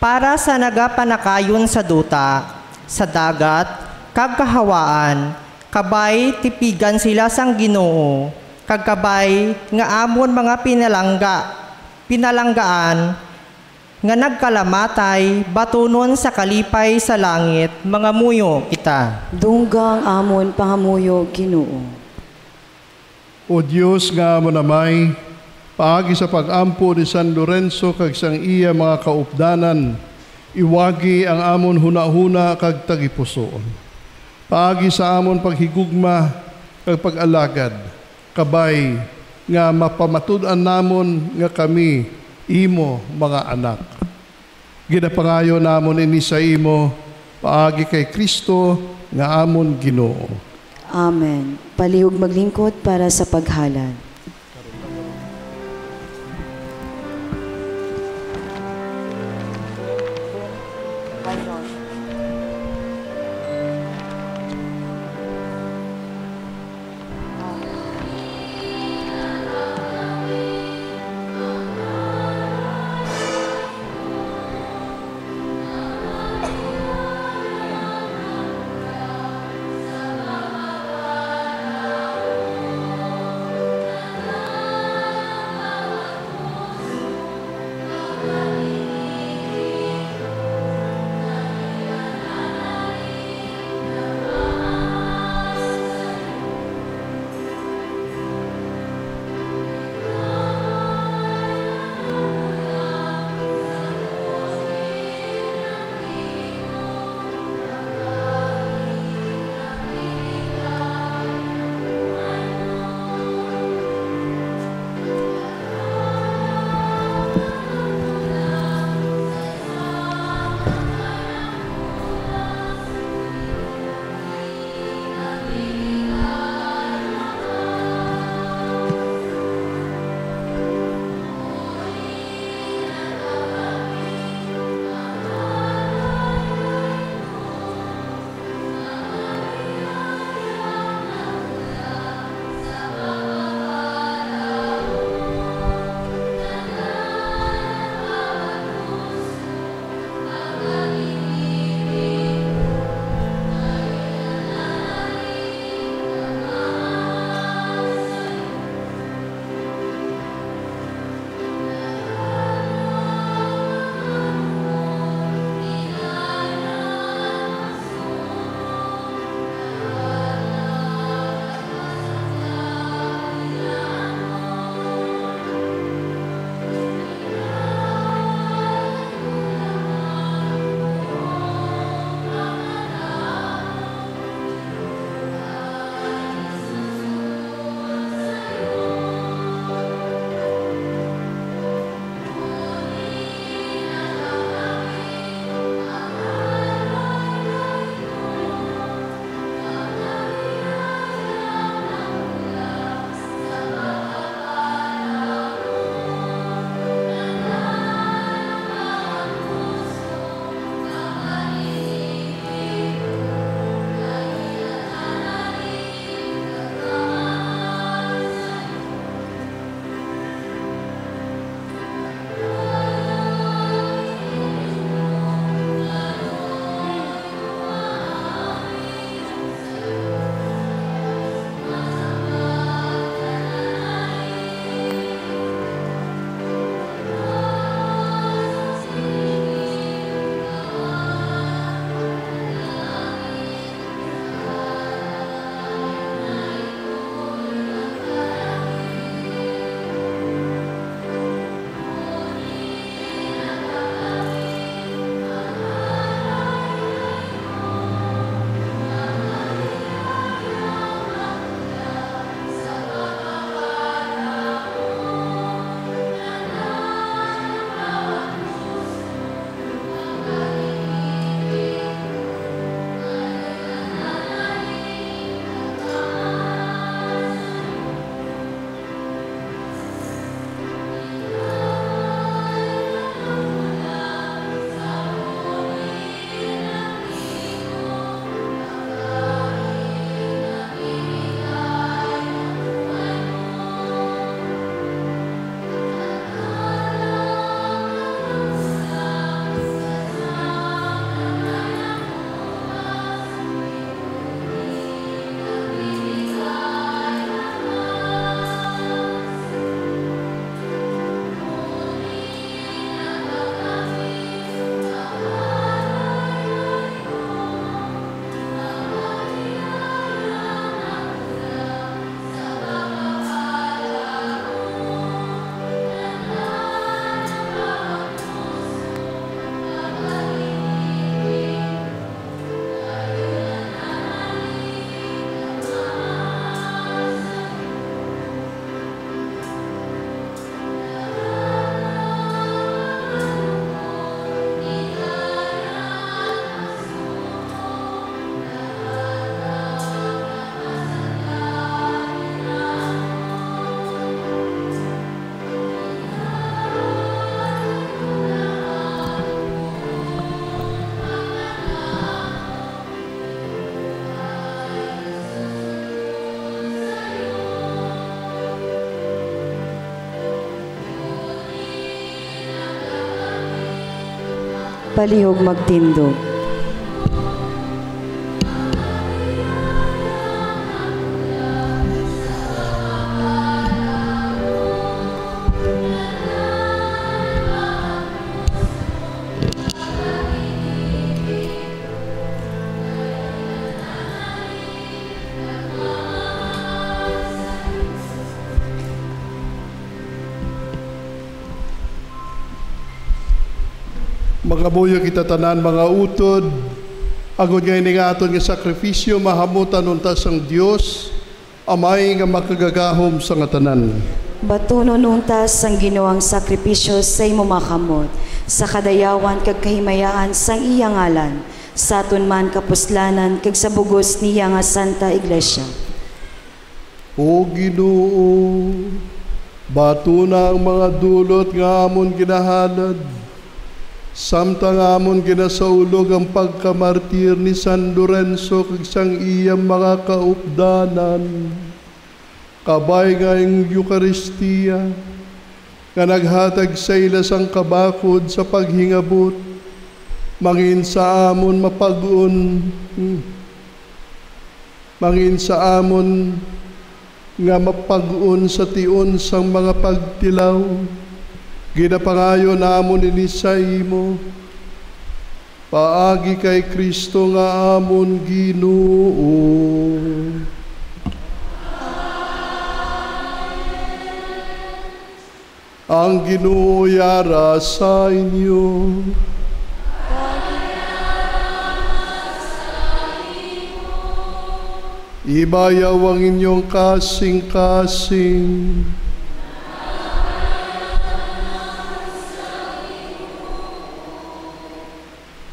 Para sa nagapanakayon sa duta, sa dagat, kag kahawaan, kabay tipigan sila sang Ginoo, kag kabay nga amon mga pinalanggaan, nga nagkalamatay, batunon sa kalipay sa langit, mga muyo kita. Dungga ang amon pangamuyo Ginoo. O Diyos nga amon amay, paagi sa pagampo ni San Lorenzo kag sang iya mga kaupdanan, iwagi ang amon hunahuna kag tagipusoon. Paagi sa amon paghigugma kag pag-alagad, kabay nga mapamatud-an namon nga kami imo mga anak. Ginapangayo namon ini sa imo, paagi kay Kristo nga amon Ginoo. Amen. Palihog maglingkod para sa paghalad. Palihog magtindog. Magabuyo kita tanan mga utod, agod nga iningaton nga sakripisyo, mahamutan untas ang Dios, amay nga makagagahom sa nga tanan. Batunon untas ang ginawang sakripisyo sa imo makamot, sa kadayawan kag kahimayaan sang iya ngalan, sa aton man kapuslanan kag sa bugos niya nga Santa Iglesia. O Ginoo, bato na ang mga dulot nga amon ginahalad, samtang amon ginasaulog ang pagkamartir ni San Lorenzo kag sang iyang mga kaupdanan. Kabay nga ang Eucharistia, nga naghatag sa ilas ang kabakod sa paghingabot, mangin sa amon mangin sa amon nga mapag-un sa tion sang mga pagtilaw, ginapangayo namon ini sa imo, paagi kay Kristo nga amon Ginoo. Ang Ginoo yara sa inyo. Ibayaw ang inyong kasing-kasing.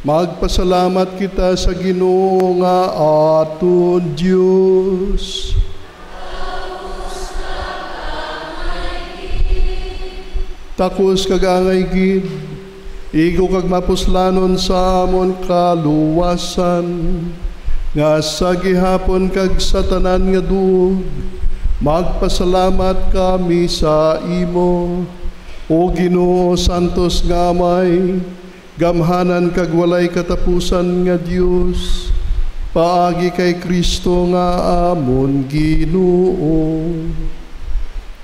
Magpasalamat kita sa Ginoo nga aton Dios. Takos kag angay gid, igo kag mapuslanon sa amon kaluwasan, nga sa gihapon kag sa tanan nga duog, magpasalamat kami sa imo. O Ginoo santos nga may gamhanan kag walay katapusan nga Dios, paagi kay Kristo nga amon Ginoo.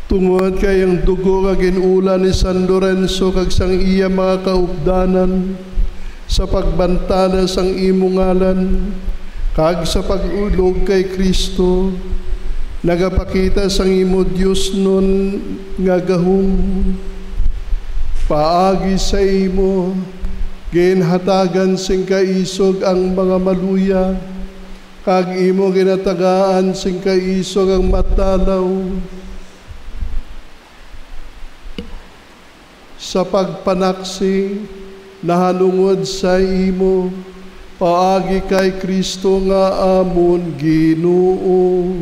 Tungod kay ang dugo nga ginulan ni San Lorenzo kag sang iya mga kaupdanan, sa pagbantana sang imo ngalan, kag sa pag-ulog kay Kristo, nagapakita sang imo Dios nun nga gahom. Paagi sa imo, ginhatagan sing kaisog ang mga maluya, kag imo ginatagaan sing kaisog ang matalaw. Sa pagpanaksi, nahalungod sa imo, paagi kay Kristo nga amon Ginoo.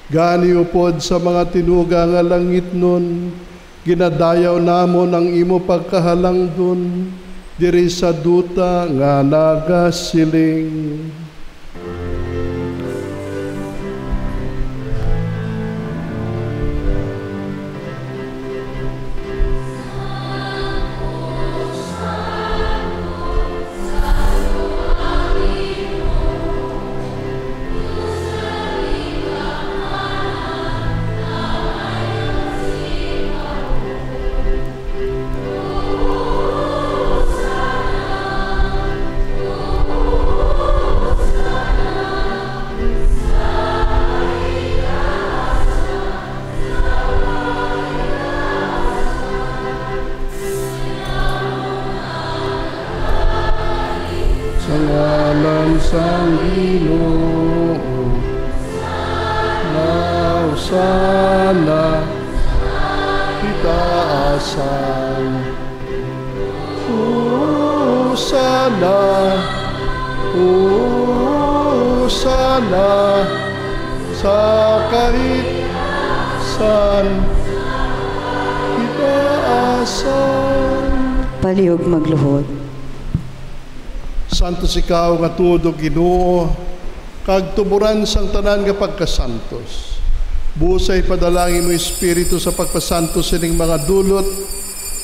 Gani upod sa mga tinuga nga langit nun, ginadayaw namon ang imo pagkahalangdon, diri sa duta nga nagasiling. Sang Ginoo, nausana itaasan, usana, usana sa kahit san itaasan. Palihog magluhod. Santos ikaw nga tuod Ginoo, kag tuburan sang tanan nga pagkasantos. Busay padalangin mo Espiritu sa pagpasantos sining mga dulot,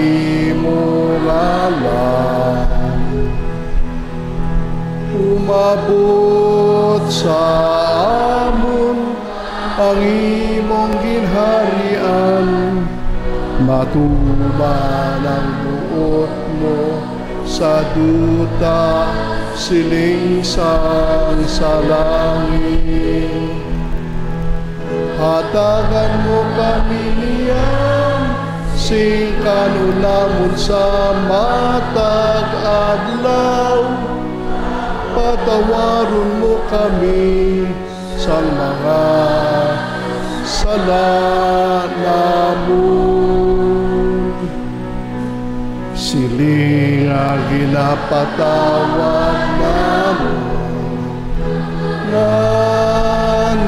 imong ngalan. Umabot sa amon ang imong ginharian, matuman ang buot mo sa duta siling sang sa langit. Hatagan mo kami niyan, sing kanulamon sa matag adlaw. Patawaron mo kami sa mga sala namon. Siling nga ginapatawad namon na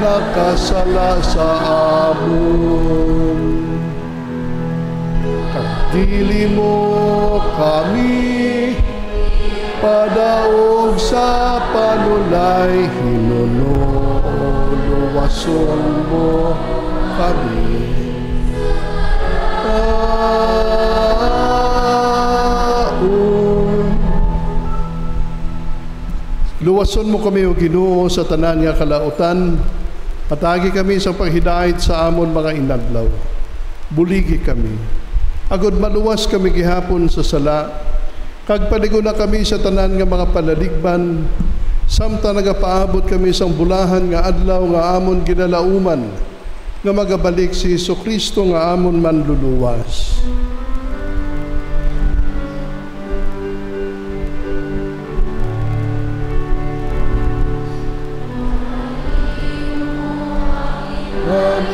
nakasala sa amon. Dili mo kami padaog sa panulay, hinunuluwason mo kami. Luwason mo kami, O Ginoo, sa tanan nga kalautan. Patagi kami sa paghidayat sa amon mga inadlaw. Buligi kami. Agod maluwas kami gihapon sa sala. Kag paligo na kami sa tanan nga mga panaligban. Samta nagapaabot kami sa bulahan nga adlaw nga amon ginalauman. Nga magabalik si Jesucristo nga amon manluluwas.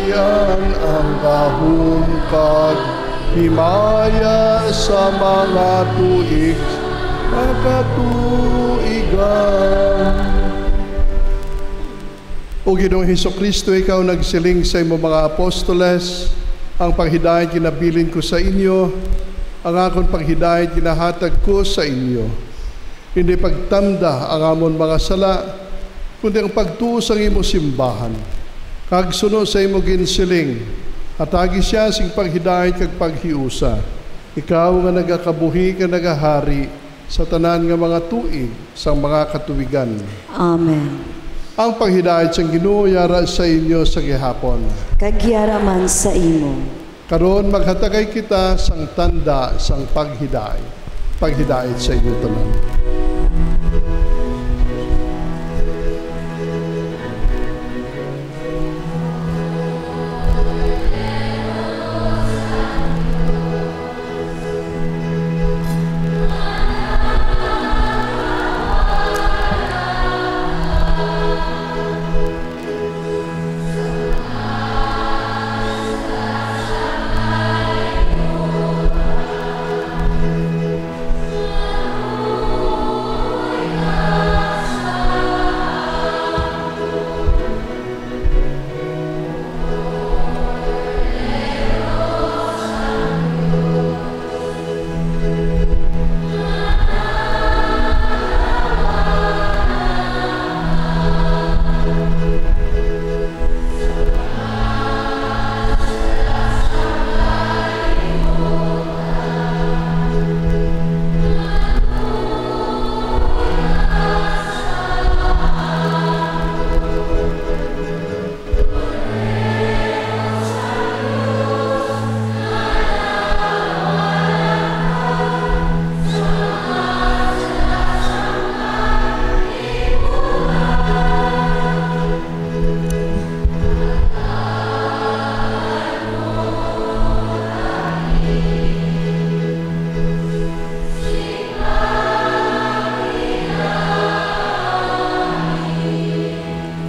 Yan ang kahungkag himaya sa mga tuig na katuigan. O Ginoong Hesukristo, ikaw nagsiling sa imo mga apostoles, ang paghidayat ginabilin ko sa inyo, ang akong paghidayat ginahatag ko sa inyo. Hindi pagtamda ang amon mga sala, kundi ang pagtuo sa imo simbahan. Kag suno sa imo ginsiling, atagi siya sing paghidayat kag paghiusa. Ikaw nga nagakabuhi ka nagahari sa tanan nga mga tuig sa mga katuwigan. Amen. Ang paghidayat sang Ginoo yara sa inyo sa gihapon. Kagyara man sa imo. Karon maghatagay kita sang tanda sang paghidayat. Paghidayat sa inyo tanan.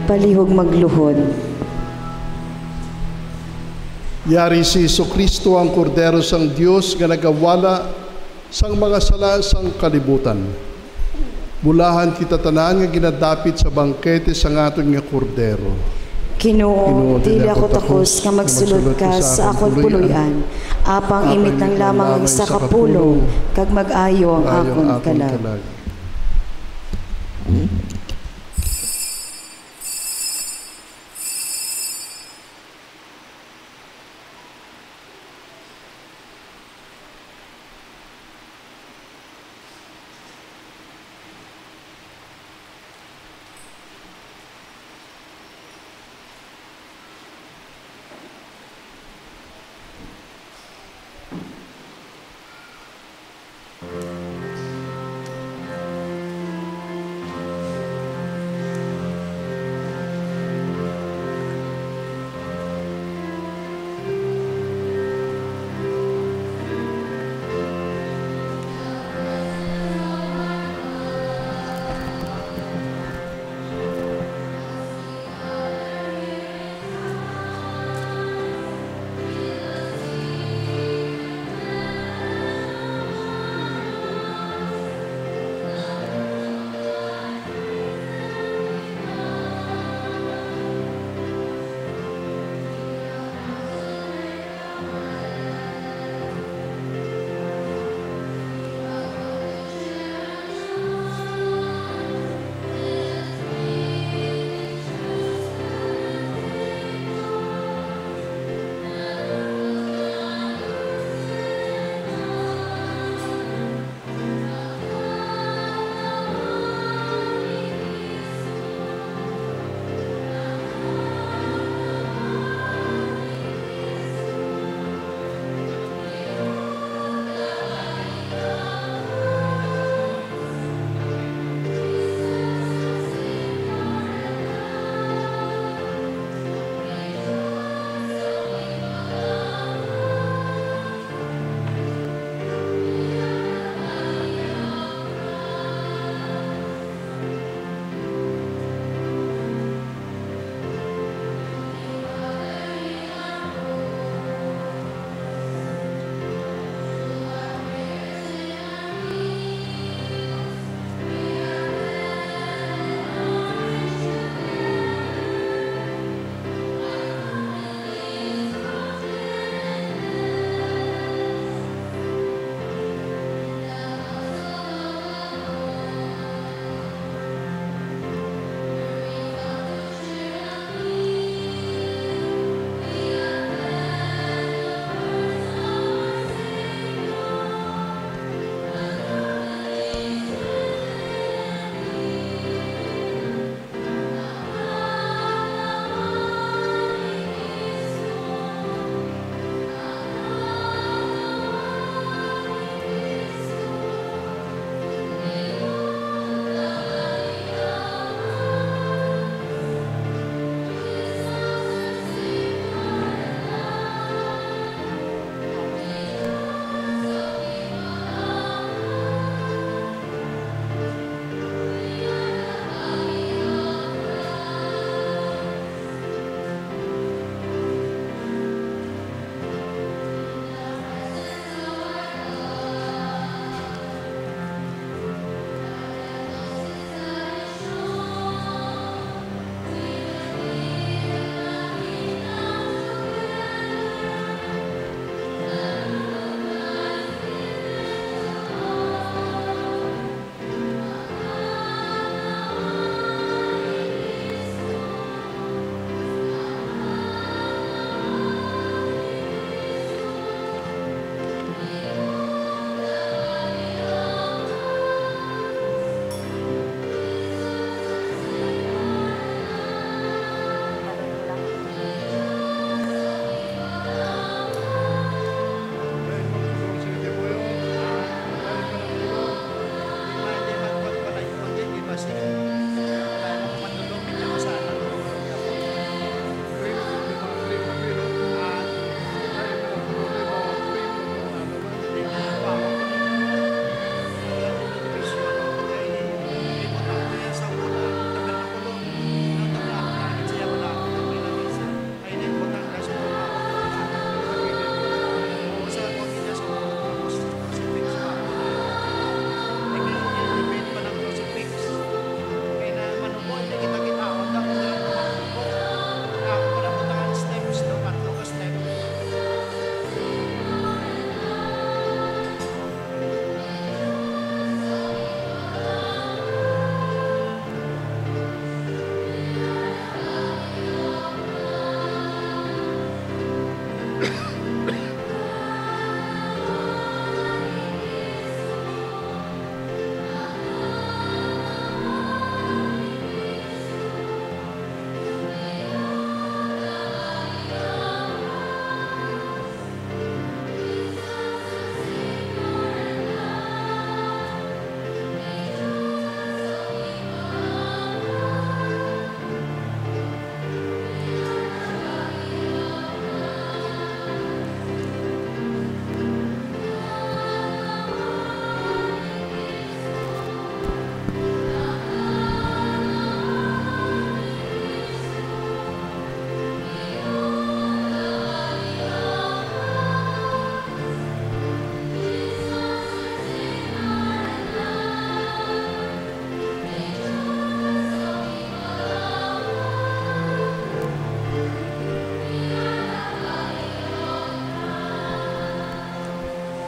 Palihog magluhod. Yari si Jesucristo ang kordero sang Dios nga nagawala sang mga sala sang kalibutan. Bulahan kita tanan nga ginadapit sa bangkete sang aton nga kordero. Ginoo, dili ako takos nga magsulod ka sa akong puluyan. Apang imit ng lamang sa kapulong, kag mag-ayo ang akong kalag.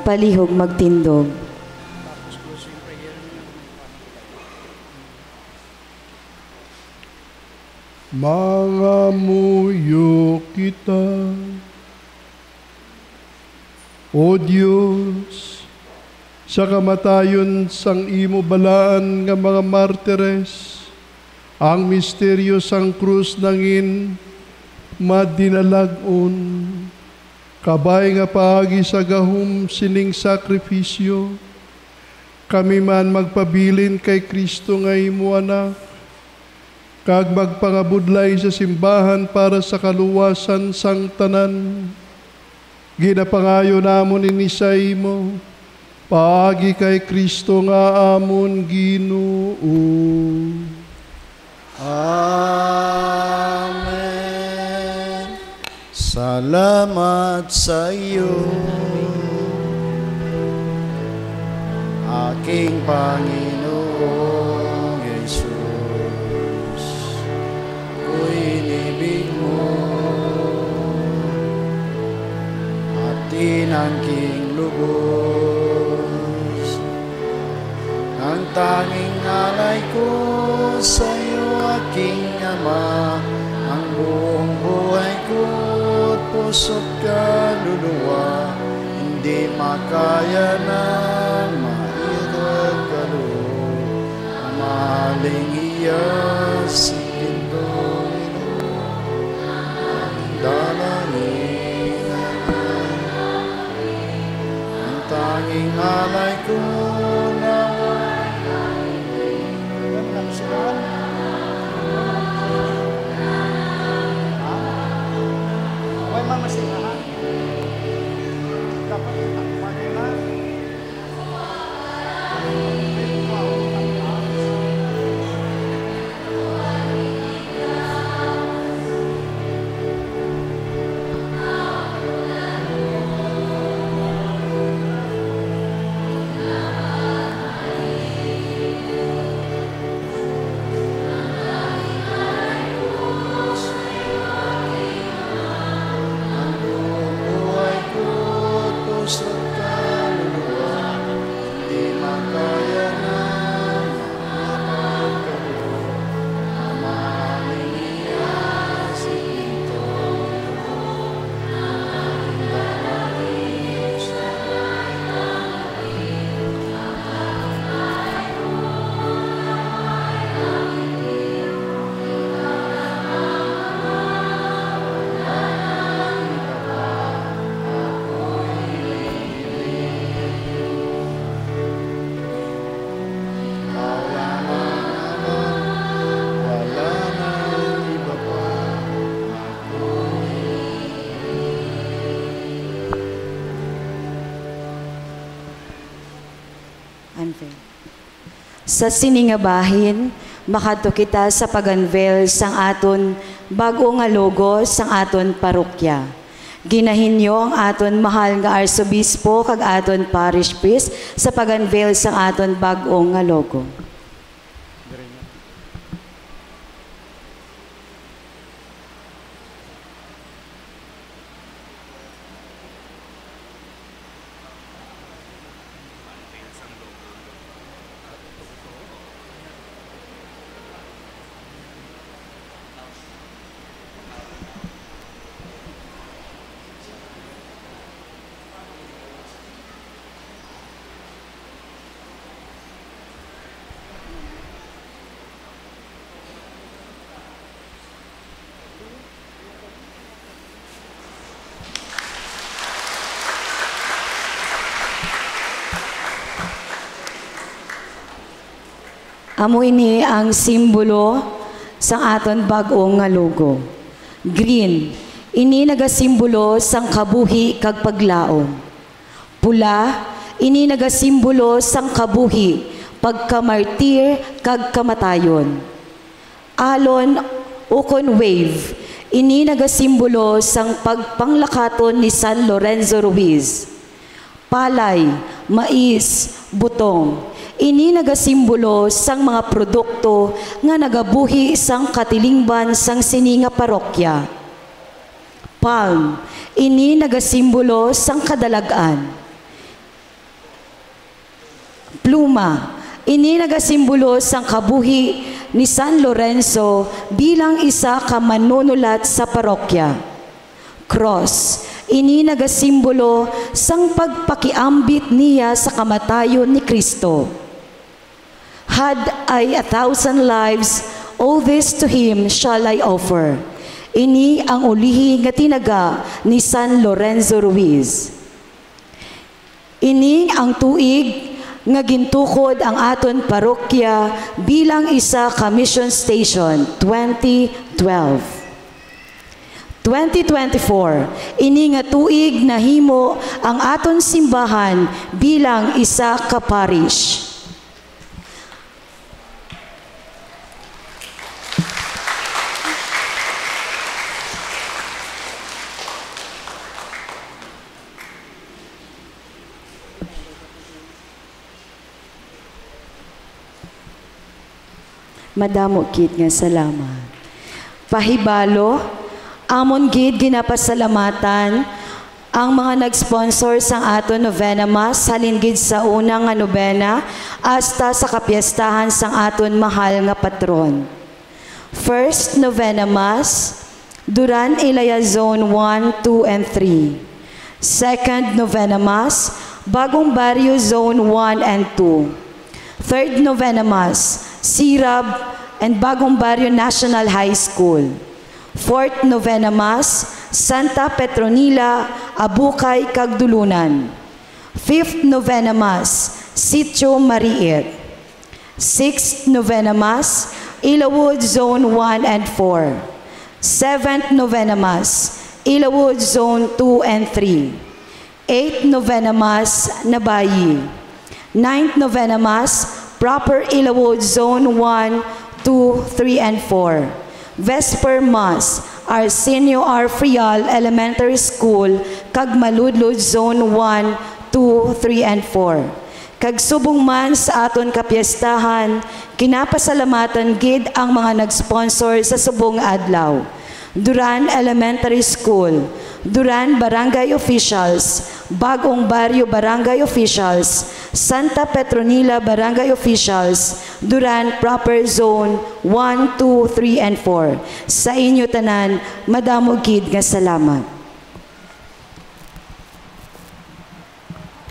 palihog magtindog. Mangamuyo kita, O Diyos, sa kamatayon sang imo balaan nga mga martires, ang misteryo sang krus nangin madinalagon, kabay nga paagi sa gahum sining sakripisyo, kami man magpabilin kay Kristo nga imo anak, kag magpangabudlay sa simbahan para sa kaluwasan sang tanan. Ginapangayo namon inisay mo, paagi kay Kristo nga amon Ginoo. Amen. Salamat sa iyo, aking Panginoong Jesus. Inibig mo at tinangking lubos, ang tanging alay ko sa iyo, aking Ama, ang buong buhay ko't puso't kaluluwa, hindi makaya na mairagalo, ang maling iyas dalangin ang tanging alay ko na why mama sila dapat magina Sa siningabahin, makadto kita sa pag-unveil sang aton bago nga logo sang aton parokya. Ginahinyo ang aton mahal nga arsobispo kag aton parish priest sa pag-unveil sang aton bago nga logo. Amo ini ang simbolo sa aton bag-ong nga logo. Green, ini nagasimbolo sang kabuhi kag paglaom. Pula, ini nagasimbolo sang kabuhi, pagkamartir kag kamatayon. Alon ukon wave, ini nagasimbolo sang pagpanglakaton ni San Lorenzo Ruiz. Palay, mais, butong, ini nagasimbolo sang mga produkto nga nagabuhi sang katilingban sang sininga parokya. Palm, ini nagasimbolo sang kadalagan. Pluma, ini nagasimbolo sang kabuhi ni San Lorenzo bilang isa ka manunulat sa parokya. Cross, ini nagasimbolo sang pagpakiambit niya sa kamatayon ni Kristo. Had I 1,000 lives, all this to Him shall I offer. Ini ang ulihi nga tinaga ni San Lorenzo Ruiz. Ini ang tuig nga gintukod ang aton parokya bilang isa ka mission station 2012. 2024, ini nga tuig nahimo ang aton simbahan bilang isa ka parish. Madamo kit nga salamat. Pahibalo, amon gid ginapasalamatan ang mga nag-sponsor sang aton novena mass halin gid sa unang nga novena hasta sa kapiestahan sang aton mahal nga patron. First novena mass, Duran Ilaya Zone 1, 2, and 3. Second novena mass, Bagong Barrio Zone 1 and 2. Third novena mass, Sirab and Bagong Barrio National High School. Fourth novena mass, Santa Petronila, Abukay, Kagdulunan. Fifth novena mass, Sitio Mariit. Sixth novena mass, Ilawood Zone 1 and 4. Seventh novena mass, Ilawood Zone 2 and 3. Eighth novena mass, Nabayi. Ninth novena mass, Proper Ilawood Zone 1, 2, 3, and 4. Vesper Mass, Arsenio R. Frial Elementary School, Kagmaludlod Zone 1, 2, 3, and 4. Kag subong man sa aton kapiestahan, kinapasalamatan gid ang mga nag-sponsor sa subong adlaw. Duran Elementary School, Duran Barangay Officials, Bagong Barrio Barangay Officials, Santa Petronila Barangay Officials, Duran Proper Zone 1, 2, 3, and 4. Sa inyo tanan, madamo gid nga salamat.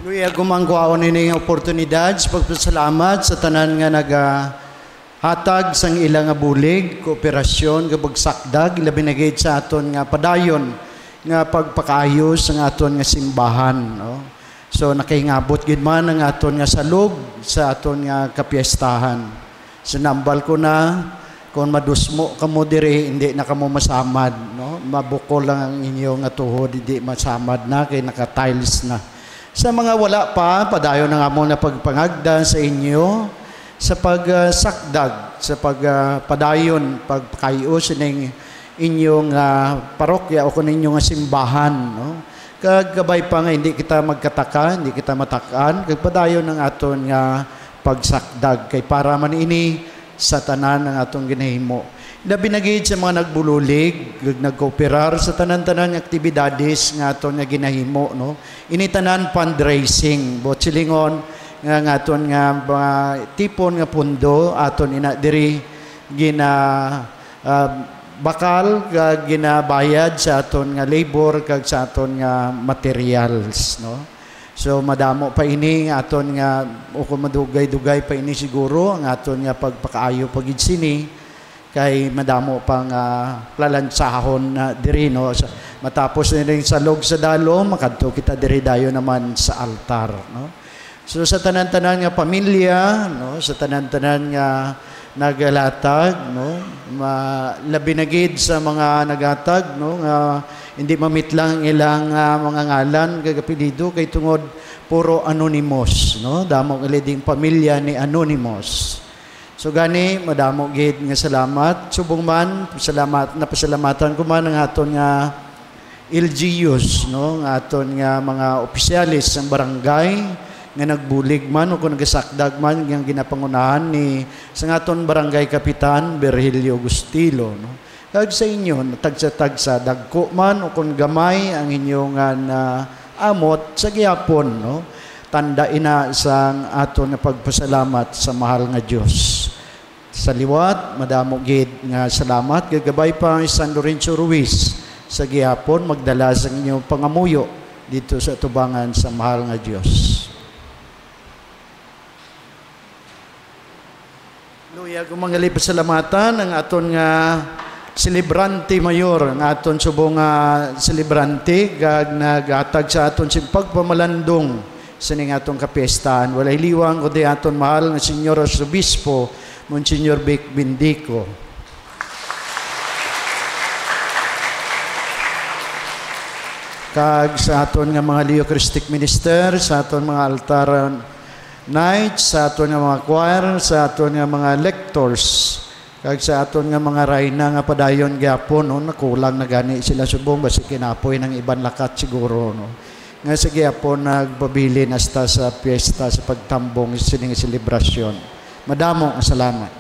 Luya gumangguaon ini oportunidad sa pagpasalamat sa tanan nga hatag sang ilang nga bulig, kooperasyon, kabagsakdag, labi na gid sa aton nga padayon nga pagpakaayos ang aton nga simbahan. No? So nakahingabot gid man ang aton nga salog sa aton nga kapiestahan. Sinambal ko na kung madusmo kamo diri hindi na kamo masamad. No? Mabukol lang ang inyong nga tuhod, hindi masamad na kay naka-tiles na. Sa mga wala pa, padayon na nga mo na pagpangagda sa inyo sa pagsakdag, sa pagpadayon, pagpakayo sa inyong parokya o kung inyong simbahan. No? Kagabay pa nga, hindi kita magkataka, hindi kita matakaan, kagpadayon ng aton nga pagsakdag, kay para man ini sa tanan ng atong ginahimo. Labi na gid sa mga nagbululig, nagkooperar sa tanan-tanan nga aktibidades nga aton nga ginahimo. No? Ini tanan fundraising, botsilingon, nga aton nga tipon nga pundo aton ina diri bakal kag ginabayad sa aton nga labor kag sa aton nga materials, no? So madamo pa ini nga aton nga o kung madugay-dugay pa ini siguro ang aton nga pagpakaayo pagid sini kay madamo pang lalansahon na diri, no? Matapos na rin sa log sa dalo makadto kita diri dayo naman sa altar, no? So sa tanan-tanan nga pamilya, no, sa tanan-tanan nga nagalatag, no, labi na gid sa mga nagatag, no, nga hindi mamit lang ilang mga ngalan kag apelyido kay tungod puro anonymous, no, damo ding pamilya ni anonymous. So gani madamo gid nga salamat. Subong man napasalamatan ko man ang aton nga LGUs, no, nga aton nga mga opisyalis ng barangay nga nagbulig man o kung nagasakdag man yung ginapangunahan ni sa aton barangay kapitan Virgilio Gustilo, no? Kag sa inyo tagsa-tagsa dagko man o kung gamay ang inyong amot sa gihapon, no? tanda ina sang aton nga pagpasalamat sa mahal nga Dios. Sa liwat, madamo gid nga salamat. Gagabay pa ang San Lorenzo Ruiz sa gihapon magdala sa inyong pangamuyo dito sa tubangan sa mahal nga Dios. Luya kung mga pasalamatan ang aton nga celebrante mayor, ang aton subong nga celebrante gag nagatag sa aton sing pagpamalandong sa ning atong kapiestahan. Walay liwang kundi aton mahal nga Senyor Arzobispo Monsignor Vic Bindico. Kag sa aton nga mga Eucharistic Minister, sa aton mga altar knights, sa aton nga mga choir, sa aton nga mga lectors, kag sa aton nga mga rayna nga padayon gyapon, no, nakulang na gani sila subong basi kinapoy ng iban lakat siguro, no. Nga sa gyapon nagpabilin hasta sa piyesta sa pagtambong sining selebrasyon. Madamo ang salamat.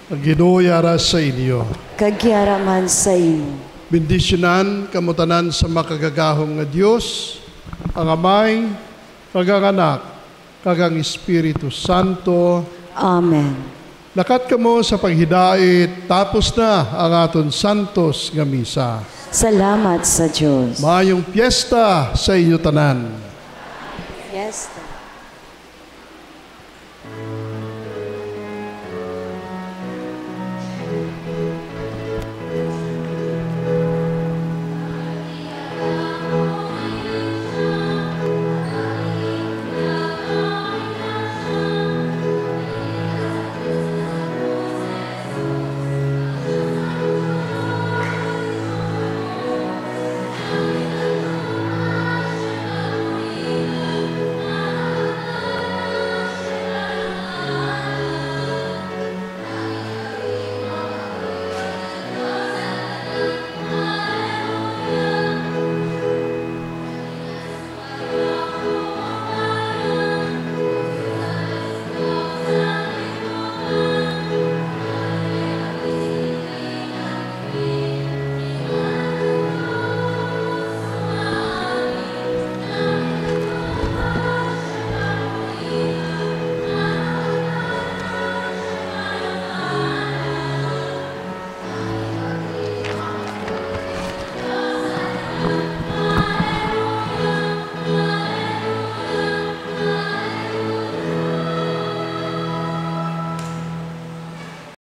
Ang Ginoo yara sa inyo. Kagyaraman sa imo. Bendisyonan kamutanan sa makagagahom nga Dios, ang Amay, kag ang Anak, kag ang Espiritu Santo. Amen. Lakat kamo sa paghidait, tapos na ang aton santos nga misa. Salamat sa Diyos. Maayong piyesta sa inyo tanan. Fiesta.